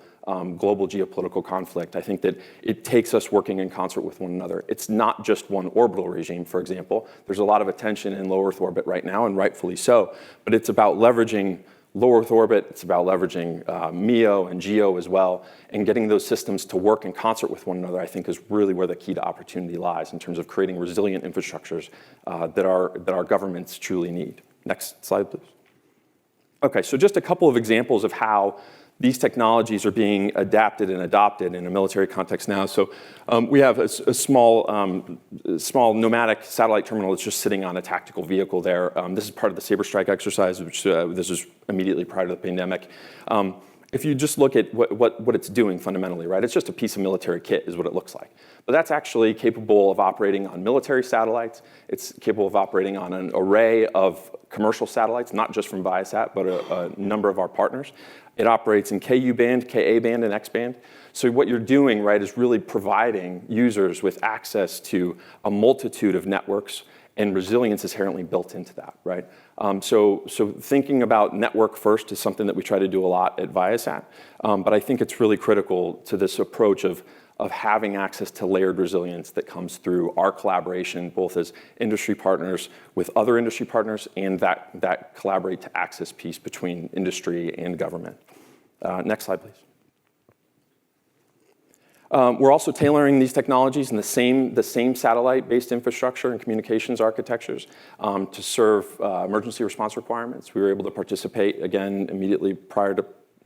global geopolitical conflict, I think that it takes us working in concert with one another. It's not just one orbital regime, for example. There's a lot of attention in low Earth orbit right now, and rightfully so, but it's about leveraging low Earth orbit, it's about leveraging MEO and GEO as well, and getting those systems to work in concert with one another, I think, is really where the key to opportunity lies in terms of creating resilient infrastructures that our governments truly need. Next slide, please. Okay, so just a couple of examples of how these technologies are being adapted and adopted in a military context now. So we have a small nomadic satellite terminal that's just sitting on a tactical vehicle there. This is part of the Saber Strike exercise, which this was immediately prior to the pandemic. If you just look at what it's doing fundamentally, right, it's just a piece of military kit is what it looks like. But that's actually capable of operating on military satellites. It's capable of operating on an array of commercial satellites, not just from Viasat, but a number of our partners. It operates in Ku band, Ka band, and X band. So what you're doing, right, is really providing users with access to a multitude of networks, and resilience is inherently built into that, right? So thinking about network first is something that we try to do a lot at Viasat, but I think it's really critical to this approach of having access to layered resilience that comes through our collaboration, both as industry partners with other industry partners, and that collaborate to access piece between industry and government. Next slide, please. We're also tailoring these technologies in the same satellite-based infrastructure and communications architectures to serve emergency response requirements. We were able to participate, again, immediately prior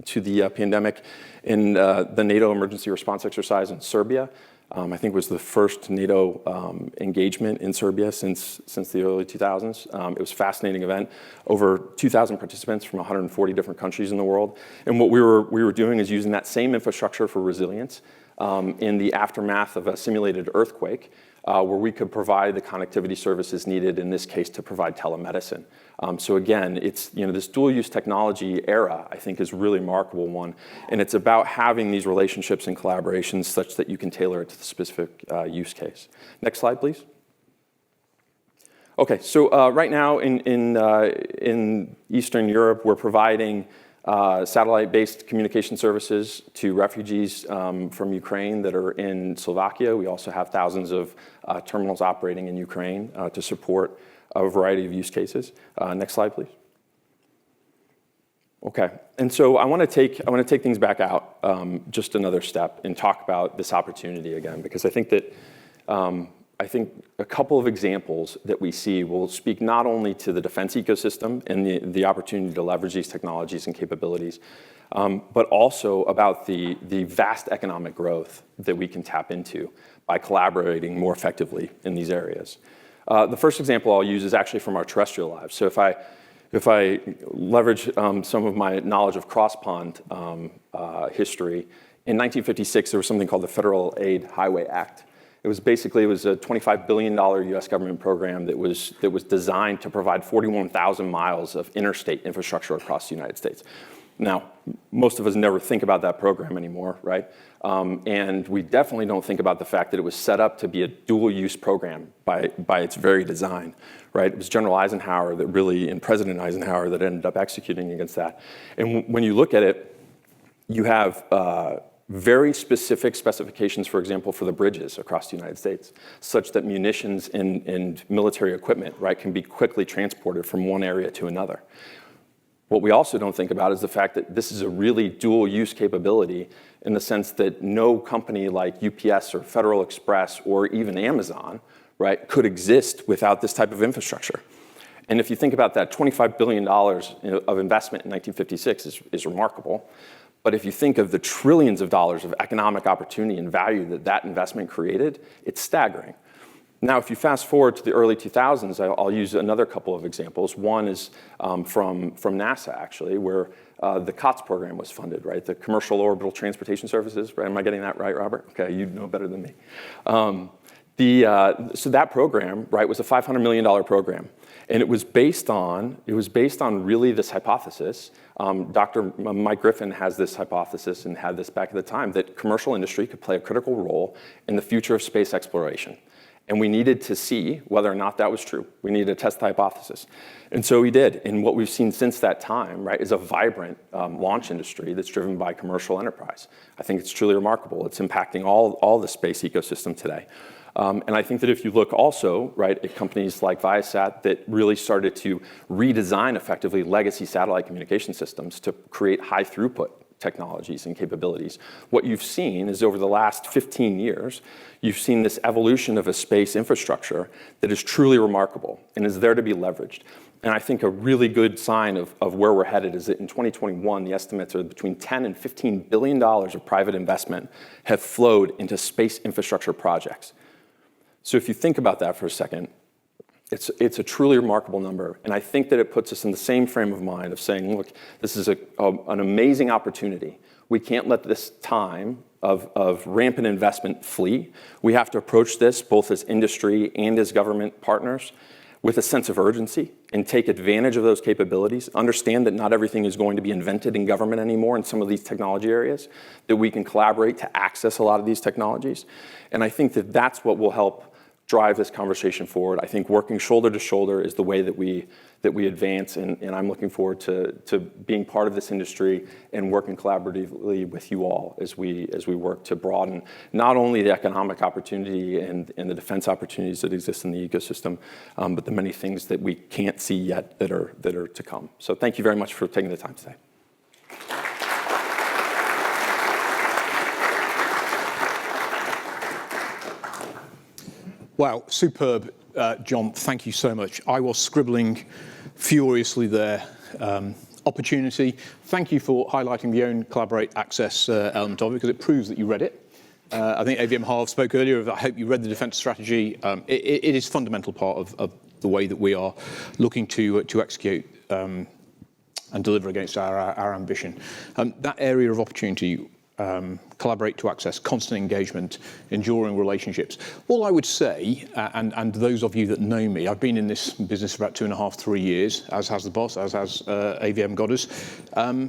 to the pandemic in the NATO emergency response exercise in Serbia. I think it was the first NATO engagement in Serbia since the early 2000s. It was a fascinating event. Over 2,000 participants from 140 different countries in the world. And what we were doing is using that same infrastructure for resilience in the aftermath of a simulated earthquake, where we could provide the connectivity services needed, in this case, to provide telemedicine. So again, it's, this dual-use technology era, I think, is a really remarkable one, and it's about having these relationships and collaborations such that you can tailor it to the specific use case. Next slide, please. Okay, so right now in Eastern Europe, we're providing satellite-based communication services to refugees from Ukraine that are in Slovakia. We also have thousands of terminals operating in Ukraine to support a variety of use cases. Next slide, please. Okay, and so I want to take things back out just another step and talk about this opportunity again, because I think that I think a couple of examples that we see will speak not only to the defense ecosystem and the opportunity to leverage these technologies and capabilities, but also about the vast economic growth that we can tap into by collaborating more effectively in these areas. The first example I'll use is actually from our terrestrial lives. So if I leverage some of my knowledge of cross-pond history, in 1956 there was something called the Federal Aid Highway Act. It was a $25 billion U.S. government program that was designed to provide 41,000 miles of interstate infrastructure across the United States. Now, most of us never think about that program anymore, right? And we definitely don't think about the fact that it was set up to be a dual-use program by its very design, right? It was General Eisenhower and President Eisenhower that ended up executing against that. And when you look at it, you have very specific specifications, for example, for the bridges across the United States, such that munitions and military equipment, right, can be quickly transported from one area to another. What we also don't think about is the fact that this is a really dual-use capability in the sense that no company like UPS or Federal Express or even Amazon, right, could exist without this type of infrastructure. And if you think about that, $25 billion of investment in 1956 is remarkable. But if you think of the trillions of dollars of economic opportunity and value that investment created, it's staggering. Now, if you fast forward to the early 2000s, I'll use another couple of examples. One is from NASA, actually, where the COTS program was funded, right? The Commercial Orbital Transportation Services, right? Am I getting that right, Robert? Okay, you know better than me. So that program, right, was a $500 million program. And it was based on really this hypothesis. Dr. Mike Griffin has this hypothesis and had this back at the time that commercial industry could play a critical role in the future of space exploration. And we needed to see whether or not that was true. We needed to test the hypothesis. And so we did. And what we've seen since that time, right, is a vibrant launch industry that's driven by commercial enterprise. I think it's truly remarkable. It's impacting all the space ecosystem today. And I think that if you look also, right, at companies like Viasat that really started to redesign effectively legacy satellite communication systems to create high throughput technologies and capabilities, what you've seen is over the last 15 years, you've seen this evolution of a space infrastructure that is truly remarkable and is there to be leveraged. And I think a really good sign of where we're headed is that in 2021, the estimates are between $10 and $15 billion of private investment have flowed into space infrastructure projects. So if you think about that for a second, it's a truly remarkable number. And I think that it puts us in the same frame of mind of saying, look, this is an amazing opportunity. We can't let this time of rampant investment flee. We have to approach this both as industry and as government partners with a sense of urgency and take advantage of those capabilities, understand that not everything is going to be invented in government anymore in some of these technology areas, that we can collaborate to access a lot of these technologies. And I think that that's what will help drive this conversation forward. I think working shoulder to shoulder is the way that we advance, and I'm looking forward to being part of this industry and working collaboratively with you all as we work to broaden not only the economic opportunity and the defense opportunities that exist in the ecosystem, but the many things that we can't see yet that are to come. So thank you very much for taking the time today. Wow, superb, John. Thank you so much. I was scribbling furiously there. Opportunity. Thank you for highlighting the own collaborate access element of it, because it proves that you read it. I think AVM Harv spoke earlier. I hope you read the defence strategy. It is a fundamental part of the way that we are looking to execute and deliver against our ambition. That area of opportunity. Collaborate to access, constant engagement, enduring relationships. All I would say, and those of you that know me, I've been in this business for about 2.5, 3 years, as has the boss, as has AVM Goddess. We're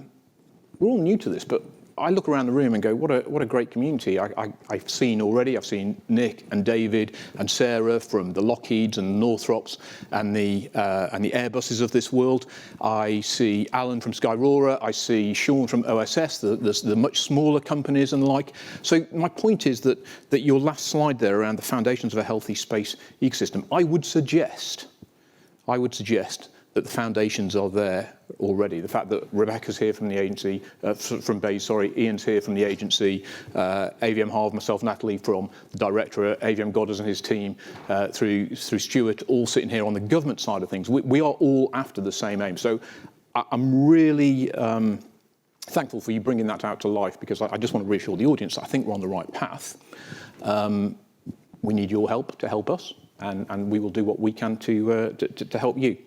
all new to this, but I look around the room and go, what a great community. I've seen Nick and David and Sarah from the Lockheeds and Northrops and the Airbuses of this world. I see Alan from Skyrora. I see Sean from OSS, the much smaller companies and the like. So my point is that your last slide there around the foundations of a healthy space ecosystem, I would suggest that the foundations are there already. The fact that Rebecca's here from the agency, from BASE, sorry, Ian's here from the agency, AVM Harv, myself, Natalie from the Directorate, AVM Goddard and his team, through Stuart, all sitting here on the government side of things. We are all after the same aim. So I'm really thankful for you bringing that out to life, because I just want to reassure the audience that I think we're on the right path. We need your help to help us. And we will do what we can to help you.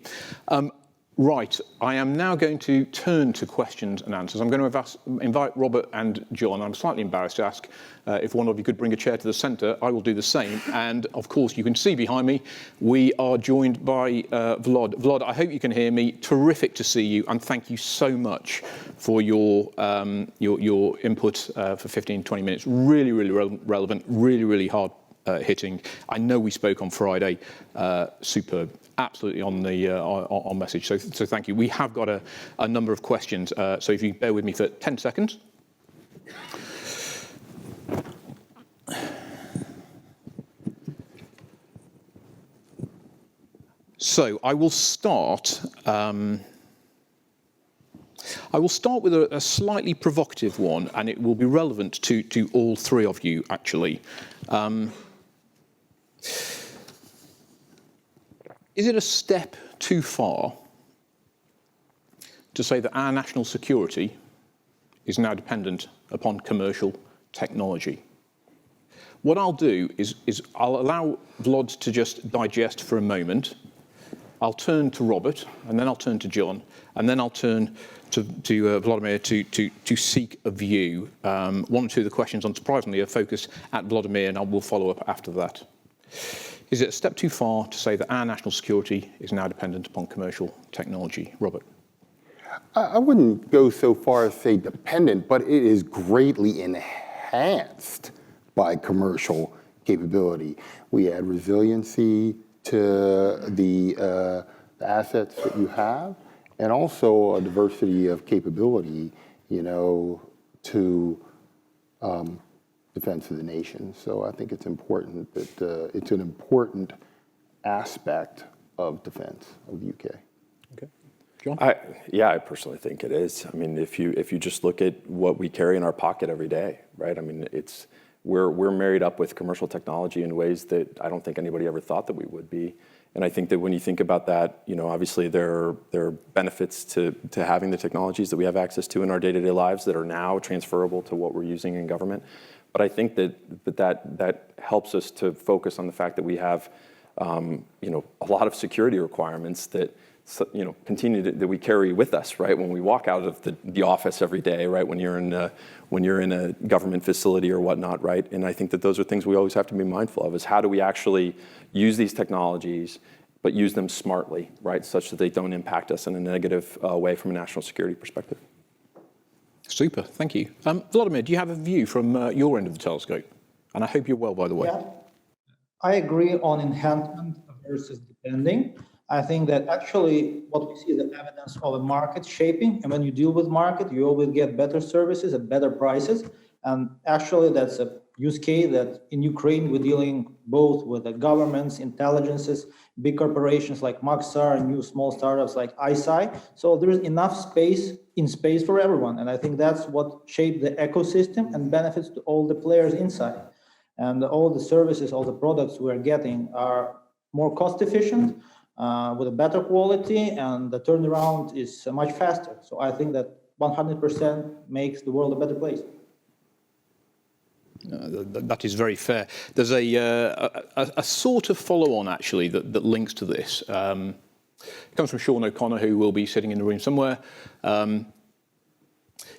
Right, I am now going to turn to questions and answers. I'm going to invite Robert and John. I'm slightly embarrassed to ask if one of you could bring a chair to the centre. I will do the same. And of course, you can see behind me, we are joined by Volod. Volod, I hope you can hear me. Terrific to see you, and thank you so much for your input for 15, 20 minutes. Really, really relevant. Really, really hard. Hitting. I know we spoke on Friday. Superb, absolutely on message. So thank you. We have got a number of questions. So if you bear with me for 10 seconds. So I will start. With a slightly provocative one, and it will be relevant to all three of you, actually. Is it a step too far to say that our national security is now dependent upon commercial technology? What I'll do is I'll allow Volod to just digest for a moment. I'll turn to Robert, and then I'll turn to John, and then I'll turn to Volodymyr to seek a view. One or two of the questions, unsurprisingly, are focused at Volodymyr, and I will follow up after that. Is it a step too far to say that our national security is now dependent upon commercial technology? Robert? I wouldn't go so far as say dependent, but it is greatly enhanced by commercial capability. We add resiliency to the assets that you have, and also a diversity of capability, to defense of the nation. So I think it's important that it's an important aspect of defense of the UK. Okay. John? I personally think it is. I mean, if you just look at what we carry in our pocket every day, right? I mean, we're married up with commercial technology in ways that I don't think anybody ever thought that we would be. And I think that when you think about that, obviously there are benefits to having the technologies that we have access to in our day-to-day lives that are now transferable to what we're using in government. But I think that helps us to focus on the fact that we have, a lot of security requirements that continue that we carry with us, right? When we walk out of the office every day, right? When you're in a government facility or whatnot, right? And I think that those are things we always have to be mindful of: is how do we actually use these technologies, but use them smartly, right? Such that they don't impact us in a negative way from a national security perspective. Super, thank you. Volodymyr, do you have a view from your end of the telescope? And I hope you're well, by the way. Yeah, I agree on enhancement versus depending. I think that actually what we see is the evidence of a market shaping. And when you deal with market, you always get better services at better prices. And actually that's a use case that in Ukraine, we're dealing both with the governments, intelligences, big corporations like Maxar, and new small startups like ISI. So there's enough space for everyone. And I think that's what shaped the ecosystem and benefits to all the players inside. And all the services, all the products we're getting are more cost efficient, with a better quality, and the turnaround is much faster. So I think that 100% makes the world a better place. That is very fair. There's a sort of follow-on, actually, that links to this. It comes from Sean O'Connor, who will be sitting in the room somewhere.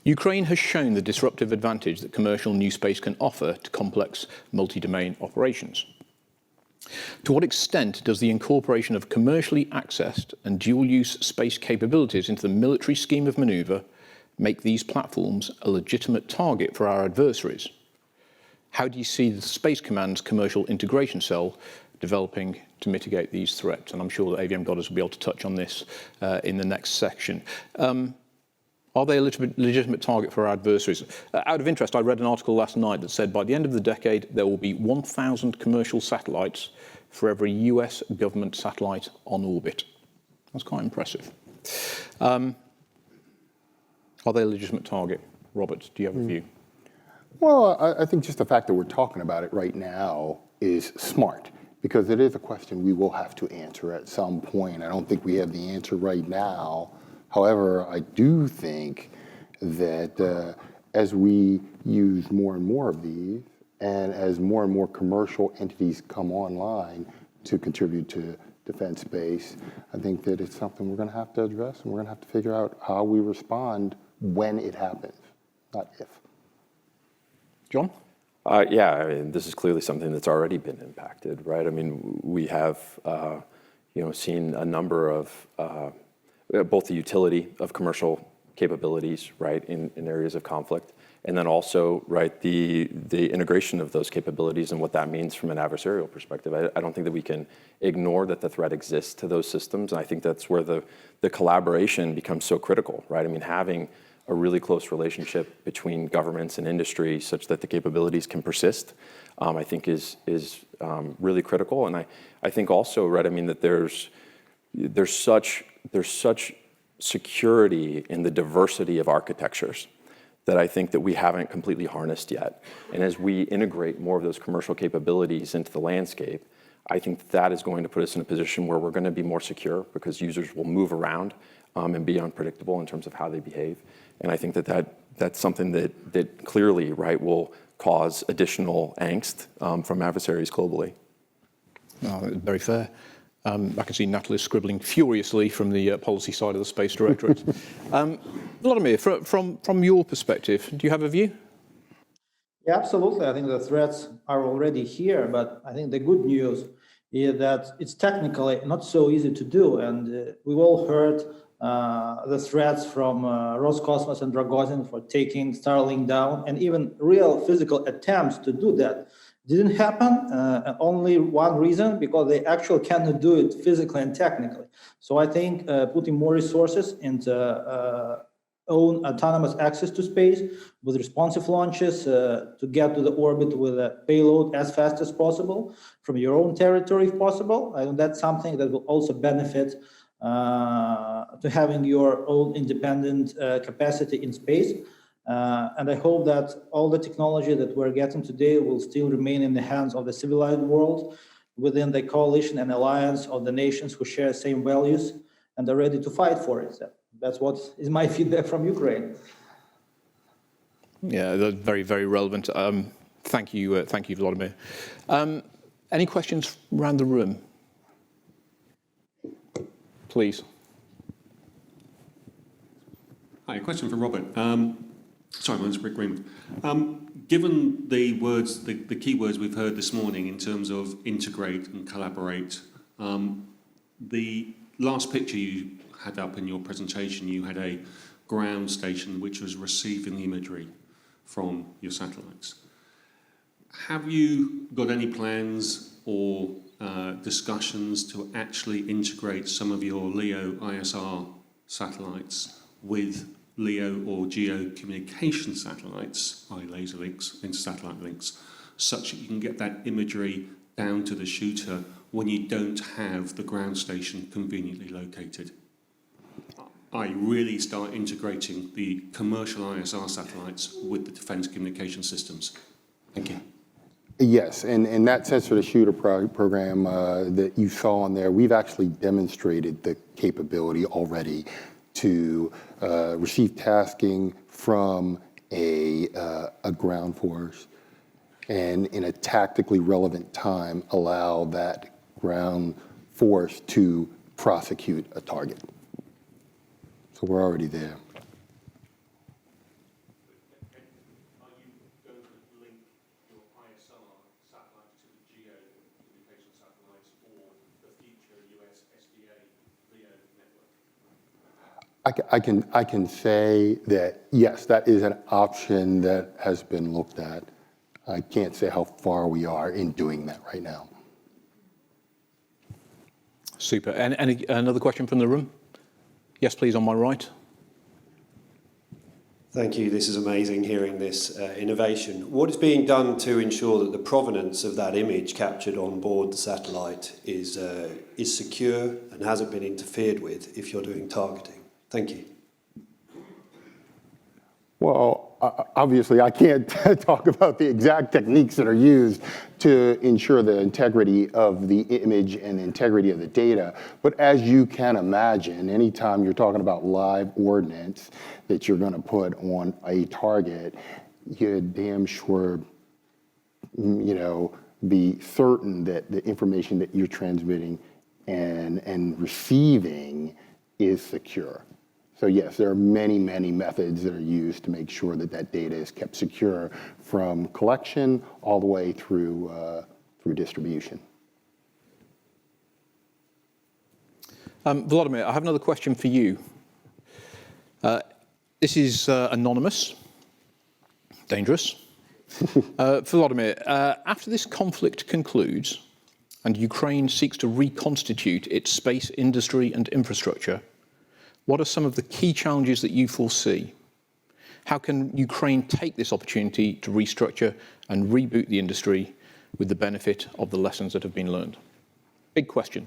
Ukraine has shown the disruptive advantage that commercial new space can offer to complex multi-domain operations. To what extent does the incorporation of commercially accessed and dual-use space capabilities into the military scheme of manoeuvre make these platforms a legitimate target for our adversaries? How do you see the Space Command's commercial integration cell developing to mitigate these threats? And I'm sure that AVM Goddard will be able to touch on this in the next section. Are they a legitimate target for our adversaries? Out of interest, I read an article last night that said by the end of the decade, there will be 1,000 commercial satellites for every US government satellite on orbit. That's quite impressive. Are they a legitimate target? Robert, do you have a view? Well, I think just the fact that we're talking about it right now is smart, because it is a question we will have to answer at some point. I don't think we have the answer right now. However, I do think that as we use more and more of these, and as more and more commercial entities come online to contribute to defense space, I think that it's something we're going to have to address, and we're going to have to figure out how we respond when it happens, not if. John? Yeah, I mean, this is clearly something that's already been impacted, right? I mean, we have, seen a number of both the utility of commercial capabilities, right, in areas of conflict, and then also, right, the integration of those capabilities and what that means from an adversarial perspective. I don't think that we can ignore that the threat exists to those systems, and I think that's where the collaboration becomes so critical, right? I mean, having a really close relationship between governments and industry such that the capabilities can persist, I think is really critical. And I think also, right, I mean, that there's such security in the diversity of architectures that I think that we haven't completely harnessed yet. And as we integrate more of those commercial capabilities into the landscape, I think that is going to put us in a position where we're going to be more secure, because users will move around and be unpredictable in terms of how they behave. And I think that's something that clearly, right, will cause additional angst from adversaries globally. Oh, very fair. I can see Natalie scribbling furiously from the policy side of the Space Directorate. Volodymyr, from your perspective, do you have a view? Yeah, absolutely. I think the threats are already here, but I think the good news is that it's technically not so easy to do. And we've all heard the threats from Roscosmos and Rogozin for taking Starlink down, and even real physical attempts to do that didn't happen. Only one reason, because they actually cannot do it physically and technically. So I think putting more resources into own autonomous access to space with responsive launches to get to the orbit with a payload as fast as possible from your own territory if possible. I think that's something that will also benefit to having your own independent capacity in space. And I hope that all the technology that we're getting today will still remain in the hands of the civilized world within the coalition and alliance of the nations who share the same values and are ready to fight for it. That's what is my feedback from Ukraine. Yeah, that's very, very relevant. Thank you, Volodymyr. Any questions around the room? Please. Hi, a question for Robert. Sorry, my name's Rick Green. Given the words, the key words we've heard this morning in terms of integrate and collaborate, the last picture you had up in your presentation, you had a ground station which was receiving the imagery from your satellites. Have you got any plans or discussions to actually integrate some of your LEO ISR satellites with LEO or GEO communication satellites, i.e. laser links, inter-satellite links, such that you can get that imagery down to the shooter when you don't have the ground station conveniently located? I really start integrating the commercial ISR satellites with the defense communication systems. Thank you. Yes, and that sensor-to-shooter program that you saw on there, we've actually demonstrated the capability already to receive tasking from a ground force and in a tactically relevant time allow that ground force to prosecute a target. So we're already there. Are you going to link your ISR satellites to the GEO communication satellites for the future US SDA LEO network? I can say that, yes, that is an option that has been looked at. I can't say how far we are in doing that right now. Super. And another question from the room? Yes, please, on my right. Thank you. This is amazing hearing this innovation. What is being done to ensure that the provenance of that image captured on board the satellite is secure and hasn't been interfered with if you're doing targeting? Thank you. Well, obviously, I can't talk about the exact techniques that are used to ensure the integrity of the image and the integrity of the data. But as you can imagine, anytime you're talking about live ordnance that you're going to put on a target, you damn sure, be certain that the information that you're transmitting and receiving is secure. So yes, there are many, many methods that are used to make sure that that data is kept secure from collection all the way through distribution. Volodymyr, I have another question for you. This is anonymous, dangerous. Volodymyr, after this conflict concludes and Ukraine seeks to reconstitute its space industry and infrastructure, what are some of the key challenges that you foresee? How can Ukraine take this opportunity to restructure and reboot the industry with the benefit of the lessons that have been learned? Big question.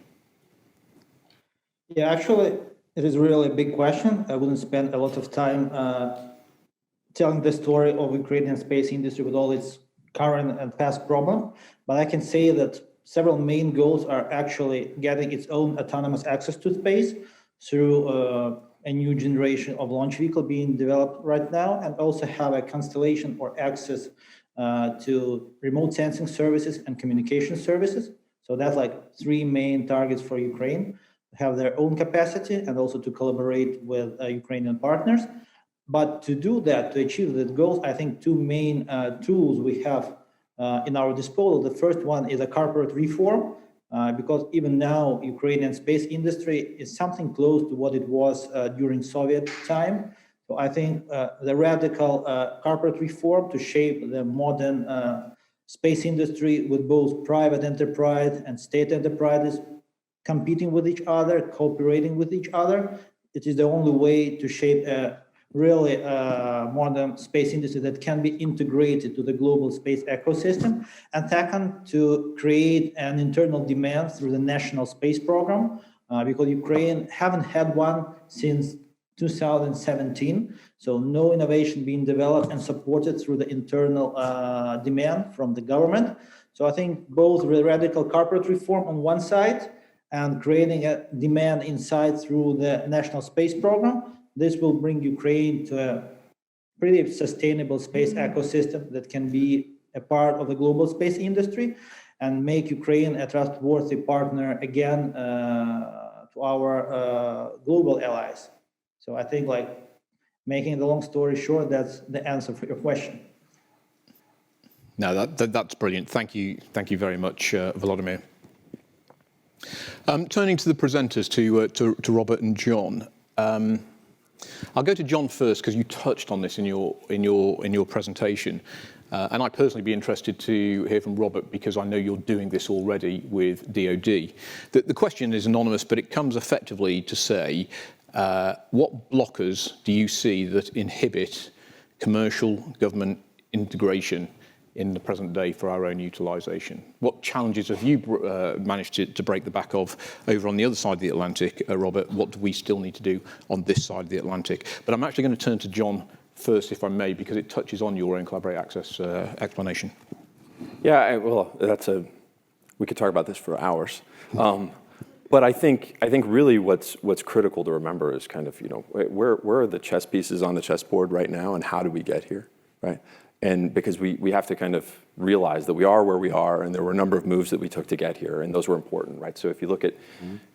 Yeah, actually, it is really a big question. I wouldn't spend a lot of time telling the story of Ukrainian space industry with all its current and past problems, but I can say that several main goals are actually getting its own autonomous access to space through a new generation of launch vehicle being developed right now, and also have a constellation or access to remote sensing services and communication services. So that's like three main targets for Ukraine: have their own capacity and also to collaborate with Ukrainian partners. But to do that, to achieve that goals, I think two main tools we have in our disposal. The first one is a corporate reform, because even now, Ukrainian space industry is something close to what it was during Soviet time. So I think the radical corporate reform to shape the modern space industry with both private enterprise and state enterprises competing with each other, cooperating with each other. It is the only way to shape a really modern space industry that can be integrated to the global space ecosystem. And second, to create an internal demand through the national space program, because Ukraine haven't had one since 2017. So no innovation being developed and supported through the internal demand from the government. So I think both the radical corporate reform on one side and creating a demand inside through the national space program, this will bring Ukraine to a pretty sustainable space ecosystem that can be a part of the global space industry and make Ukraine a trustworthy partner again to our global allies. So I think, like, making the long story short, that's the answer for your question. No, that's brilliant. Thank you very much, Volodymyr. Turning to the presenters, to Robert and John. I'll go to John first because you touched on this in your presentation, and I'd personally be interested to hear from Robert because I know you're doing this already with DoD. The question is anonymous, but it comes effectively to say, what blockers do you see that inhibit commercial government integration in the present day for our own utilisation? What challenges have you managed to break the back of over on the other side of the Atlantic, Robert? What do we still need to do on this side of the Atlantic? But I'm actually going to turn to John first, if I may, because it touches on your own Collaborate Access explanation. Yeah, well, we could talk about this for hours. But I think really what's critical to remember is kind of, where are the chess pieces on the chessboard right now and how do we get here, right? And because we have to kind of realize that we are where we are, and there were a number of moves that we took to get here, and those were important, right? So if you look at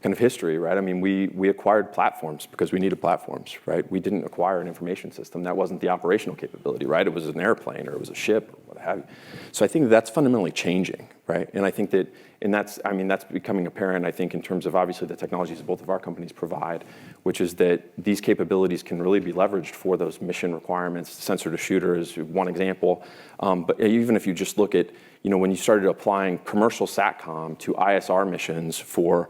kind of history, right? I mean, we acquired platforms because we needed platforms, right? We didn't acquire an information system. That wasn't the operational capability, right? It was an airplane or it was a ship or what have you. So I think that's fundamentally changing, right? And I think that, and that's becoming apparent, I think, in terms of obviously the technologies that both of our companies provide, which is that these capabilities can really be leveraged for those mission requirements. Sensor to shooter is one example. But even if you just look at, when you started applying commercial SATCOM to ISR missions for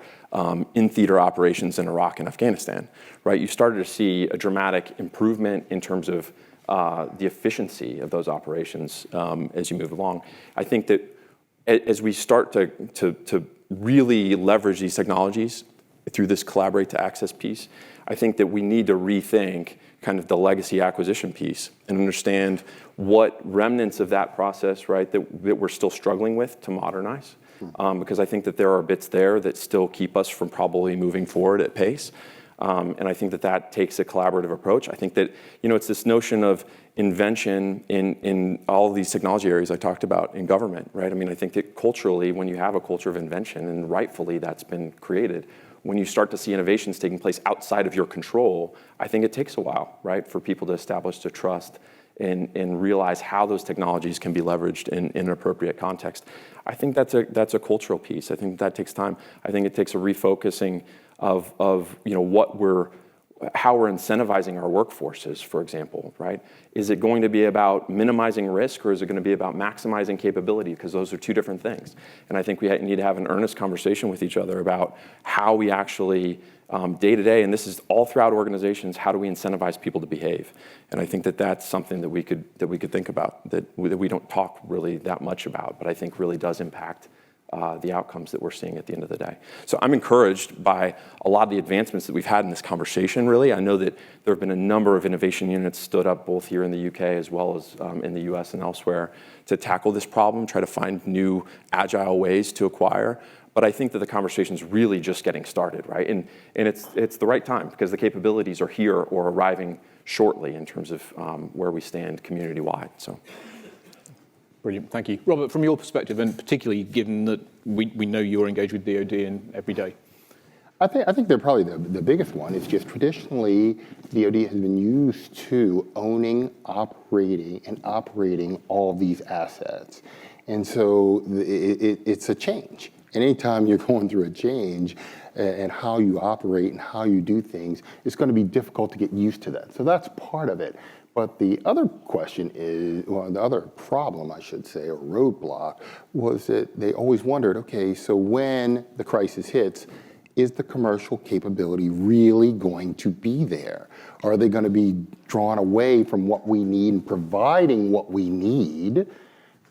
in-theater operations in Iraq and Afghanistan, right? You started to see a dramatic improvement in terms of the efficiency of those operations as you move along. I think that as we start to really leverage these technologies through this Collaborate to Access piece, I think that we need to rethink kind of the legacy acquisition piece and understand what remnants of that process, right, that we're still struggling with to modernize. Because I think that there are bits there that still keep us from probably moving forward at pace. And I think that takes a collaborative approach. I think that, it's this notion of invention in all of these technology areas I talked about in government, right? I mean, I think that culturally, when you have a culture of invention, and rightfully that's been created, when you start to see innovations taking place outside of your control, I think it takes a while, right, for people to establish the trust and realize how those technologies can be leveraged in an appropriate context. I think that's a cultural piece. I think that takes time. I think it takes a refocusing of how we're incentivizing our workforces, for example, right? Is it going to be about minimizing risk, or is it going to be about maximizing capability? Because those are two different things. And I think we need to have an earnest conversation with each other about how we actually, day to day, and this is all throughout organizations, how do we incentivize people to behave? And I think that that's something that we could think about, that we don't talk really that much about, but I think really does impact the outcomes that we're seeing at the end of the day. So I'm encouraged by a lot of the advancements that we've had in this conversation, really. I know that there have been a number of innovation units stood up both here in the UK as well as in the US and elsewhere to tackle this problem, try to find new agile ways to acquire. But I think that the conversation is really just getting started, right? And it's the right time because the capabilities are here or arriving shortly in terms of where we stand community-wide. So. Brilliant, thank you. Robert, from your perspective, and particularly given that we know you're engaged with DoD in every day. I think they're probably the biggest one. It's just traditionally, DoD has been used to owning, operating all these assets. And so it's a change. And anytime you're going through a change and how you operate and how you do things, it's going to be difficult to get used to that. So that's part of it. But the other question is, well, the other problem, I should say, or roadblock, was that they always wondered, okay, so when the crisis hits, is the commercial capability really going to be there? Are they going to be drawn away from what we need and providing what we need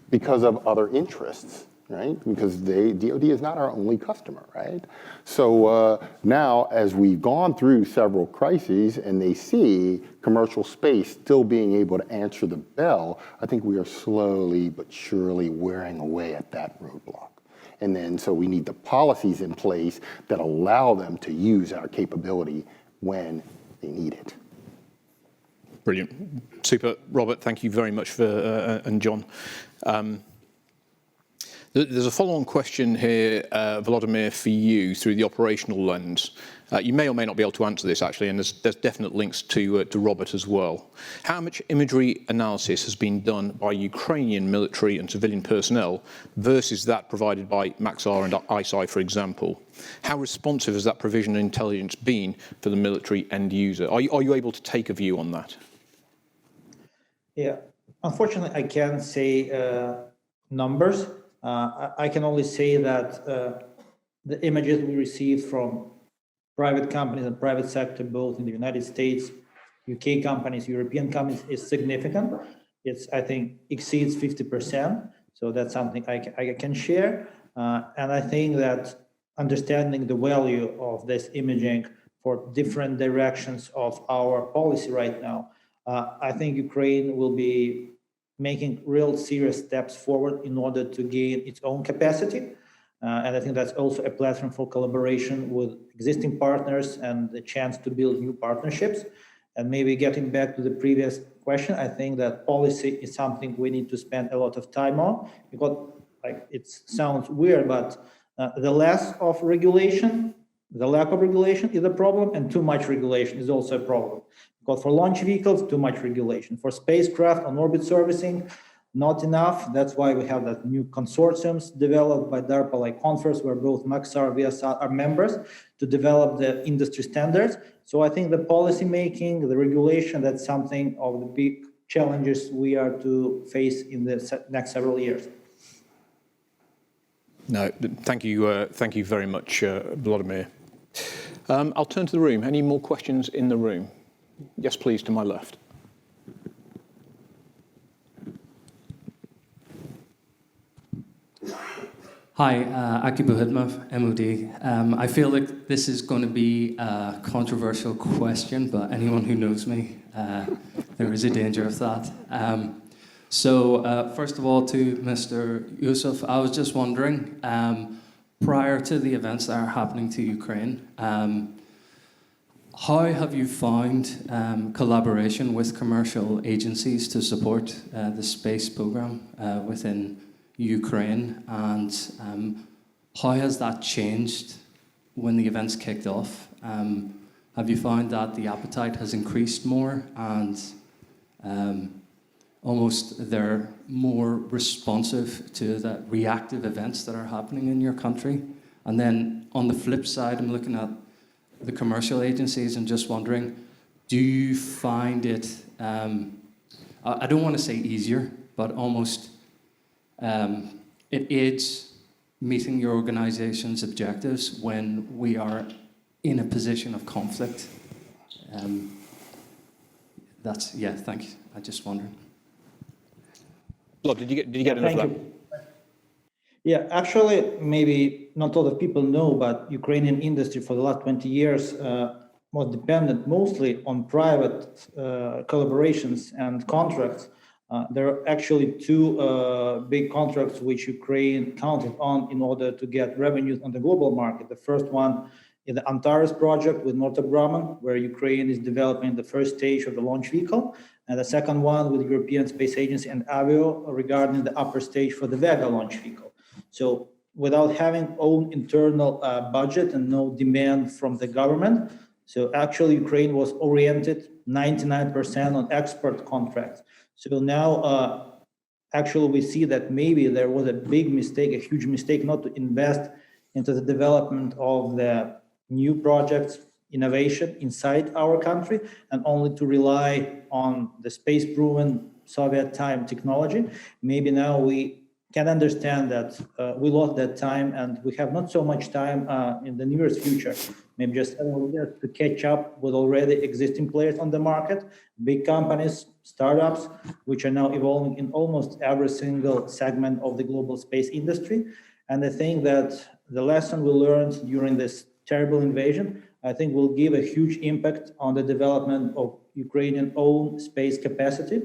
because of other interests, right? Because DoD is not our only customer, right? So now, as we've gone through several crises and they see commercial space still being able to answer the bell, I think we are slowly but surely wearing away at that roadblock. And then, so we need the policies in place that allow them to use our capability when they need it. Brilliant. Super. Robert, thank you very much and John. There's a follow-on question here, Volodymyr, for you through the operational lens. You may or may not be able to answer this, actually, and there's definite links to Robert as well. How much imagery analysis has been done by Ukrainian military and civilian personnel versus that provided by Maxar and ISI, for example? How responsive has that provision of intelligence been for the military end user? Are you able to take a view on that? Yeah, unfortunately, I can't say numbers. I can only say that the images we received from private companies and private sector, both in the United States, UK companies, European companies, is significant. It's, I think, exceeds 50%. So that's something I can share. And I think that understanding the value of this imaging for different directions of our policy right now, I think Ukraine will be making real serious steps forward in order to gain its own capacity. And I think that's also a platform for collaboration with existing partners and the chance to build new partnerships. And maybe getting back to the previous question, I think that policy is something we need to spend a lot of time on, because like it sounds weird, but the less of regulation, the lack of regulation is a problem, and too much regulation is also a problem. Because for launch vehicles, too much regulation. For spacecraft on orbit servicing, not enough. That's why we have that new consortiums developed by DARPA, like Conference, where both Maxar and Viasat are members, to develop the industry standards. So I think the policy making, the regulation, that's something of the big challenges we are to face in the next several years. No, thank you very much, Volodymyr. I'll turn to the room. Any more questions in the room? Yes, please, to my left. Hi, Aki Buhidmov, MOD. I feel like this is going to be a controversial question, but anyone who knows me, there is a danger of that. So first of all, to Mr. Usov, I was just wondering, prior to the events that are happening to Ukraine, how have you found collaboration with commercial agencies to support the space program within Ukraine, and how has that changed when the events kicked off? Have you found that the appetite has increased more, and almost they're more responsive to the reactive events that are happening in your country? And then on the flip side, I'm looking at the commercial agencies and just wondering, do you find it, I don't want to say easier, but almost it aids meeting your organization's objectives when we are in a position of conflict? That's, yeah, thank you. I just wondered. Blood, did you get enough of that? You. Yeah, actually, maybe not a lot of people know, but Ukrainian industry for the last 20 years was dependent mostly on private collaborations and contracts. There are actually two big contracts which Ukraine counted on in order to get revenues on the global market. The first one is the Antares project with Northrop Grumman, where Ukraine is developing the first stage of the launch vehicle. And the second one with the European Space Agency and Avio regarding the upper stage for the Vega launch vehicle. So without having own internal budget and no demand from the government. So actually, Ukraine was oriented 99% on export contracts. So now, actually, we see that maybe there was a big mistake, a huge mistake, not to invest into the development of the new projects, innovation inside our country, and only to rely on the space-proven Soviet time technology. Maybe now we can understand that we lost that time, and we have not so much time in the nearest future. Maybe just to catch up with already existing players on the market, big companies, startups, which are now evolving in almost every single segment of the global space industry. And I think that the lesson we learned during this terrible invasion, I think will give a huge impact on the development of Ukrainian own space capacity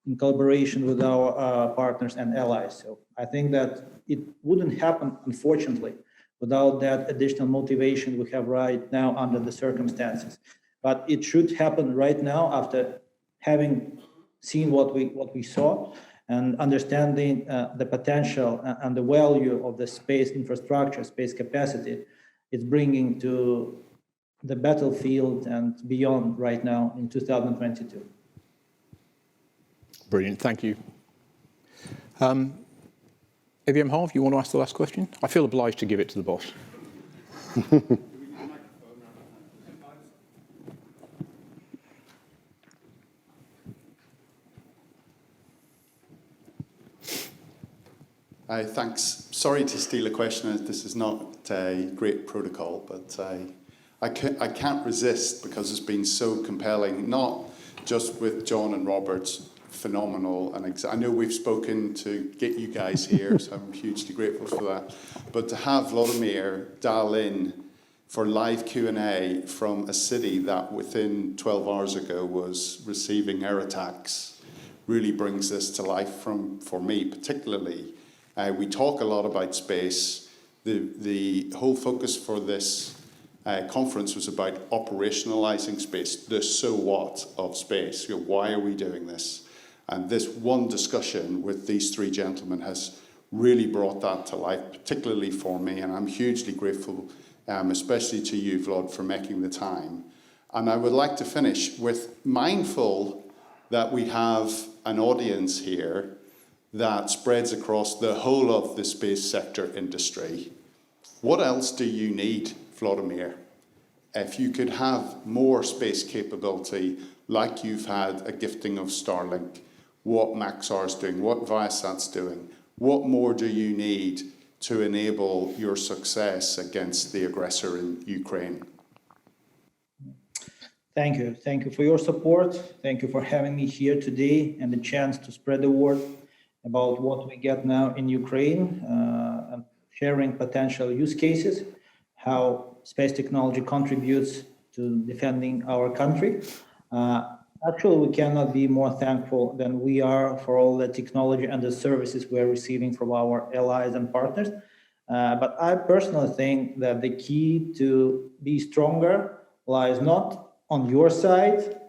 in collaboration with our partners and allies. So I think that it wouldn't happen, unfortunately, without that additional motivation we have right now under the circumstances. But it should happen right now after having seen what we saw and understanding the potential and the value of the space infrastructure, space capacity it's bringing to the battlefield and beyond right now in 2022. Brilliant, thank you. AVM Harv, you want to ask the last question? I feel obliged to give it to the boss. Thanks. Sorry to steal a question. This is not a great protocol, but I can't resist because it's been so compelling, not just with John and Robert's phenomenal, and I know we've spoken to get you guys here, so I'm hugely grateful for that. But to have Volodymyr dial in for live Q&A from a city that within 12 hours ago was receiving air attacks really brings this to life for me particularly. We talk a lot about space. The whole focus for this conference was about operationalizing space, the so what of space. You know, why are we doing this? And this one discussion with these three gentlemen has really brought that to life, particularly for me, and I'm hugely grateful, especially to you, Vlad, for making the time. And I would like to finish with mindful that we have an audience here that spreads across the whole of the space sector industry. What else do you need, Volodymyr? If you could have more space capability, like you've had a gifting of Starlink, what Maxar's doing, what Viasat's doing, what more do you need to enable your success against the aggressor in Ukraine? Thank you. Thank you for your support. Thank you for having me here today and the chance to spread the word about what we get now in Ukraine, and sharing potential use cases, how space technology contributes to defending our country. Actually, we cannot be more thankful than we are for all the technology and the services we're receiving from our allies and partners. But I personally think that the key to be stronger lies not on your side.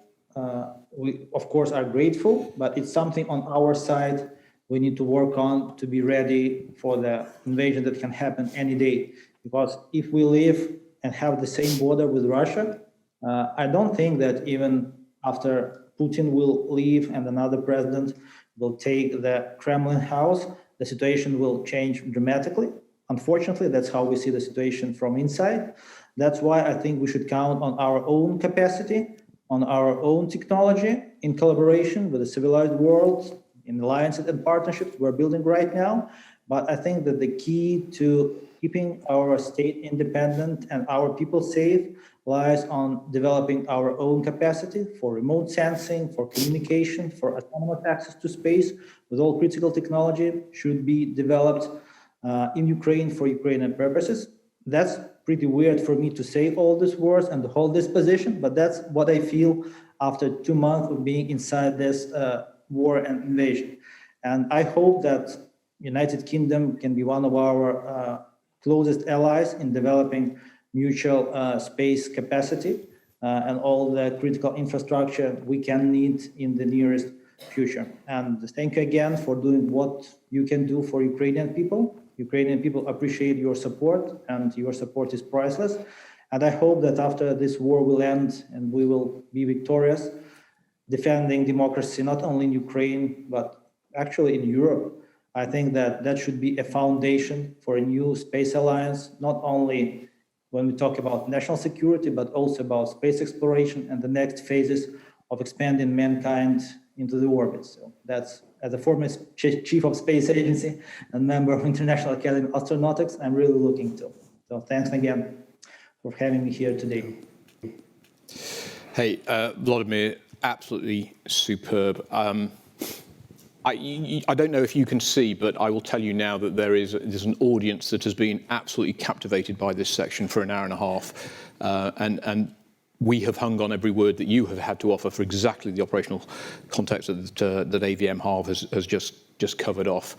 We, of course, are grateful, but it's something on our side we need to work on to be ready for the invasion that can happen any day. Because if we live and have the same border with Russia, I don't think that even after Putin will leave and another president will take the Kremlin house, the situation will change dramatically. Unfortunately, that's how we see the situation from inside. That's why I think we should count on our own capacity, on our own technology, in collaboration with the civilized world, in alliances and partnerships we're building right now. But I think that the key to keeping our state independent and our people safe lies on developing our own capacity for remote sensing, for communication, for autonomous access to space, with all critical technology should be developed in Ukraine for Ukrainian purposes. That's pretty weird for me to say all these words and to hold this position, but that's what I feel after 2 months of being inside this war and invasion. And I hope that United Kingdom can be one of our closest allies in developing mutual space capacity and all the critical infrastructure we can need in the nearest future. And thank you again for doing what you can do for Ukrainian people, Ukrainian people appreciate your support, and your support is priceless. And I hope that after this war will end and we will be victorious, defending democracy not only in Ukraine, but actually in Europe. I think that that should be a foundation for a new space alliance, not only when we talk about national security, but also about space exploration and the next phases of expanding mankind into the orbit. So that's, as a former chief of space agency and member of International Academy of Astronautics, I'm really looking to. So thanks again for having me here today. Hey, Volodymyr, absolutely superb. I don't know if you can see, but I will tell you now that there's an audience that has been absolutely captivated by this section for an hour and a half. And we have hung on every word that you have had to offer for exactly the operational context that AVM Harv has just covered off.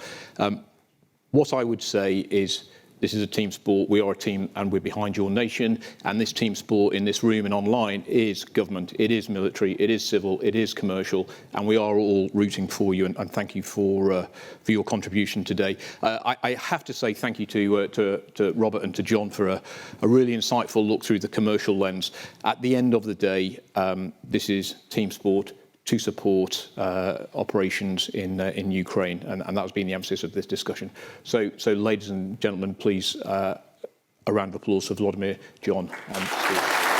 What I would say is, this is a team sport. We are a team, and we're behind your nation. And this team sport in this room and online is government. It is military. It is civil. It is commercial. And we are all rooting for you. And thank you for your contribution today. I have to say thank you to Robert and to John for a really insightful look through the commercial lens. At the end of the day, this is team sport to support operations in Ukraine, and that's been the emphasis of this discussion. So ladies and gentlemen, please, a round of applause for Volodymyr, John, and Steve.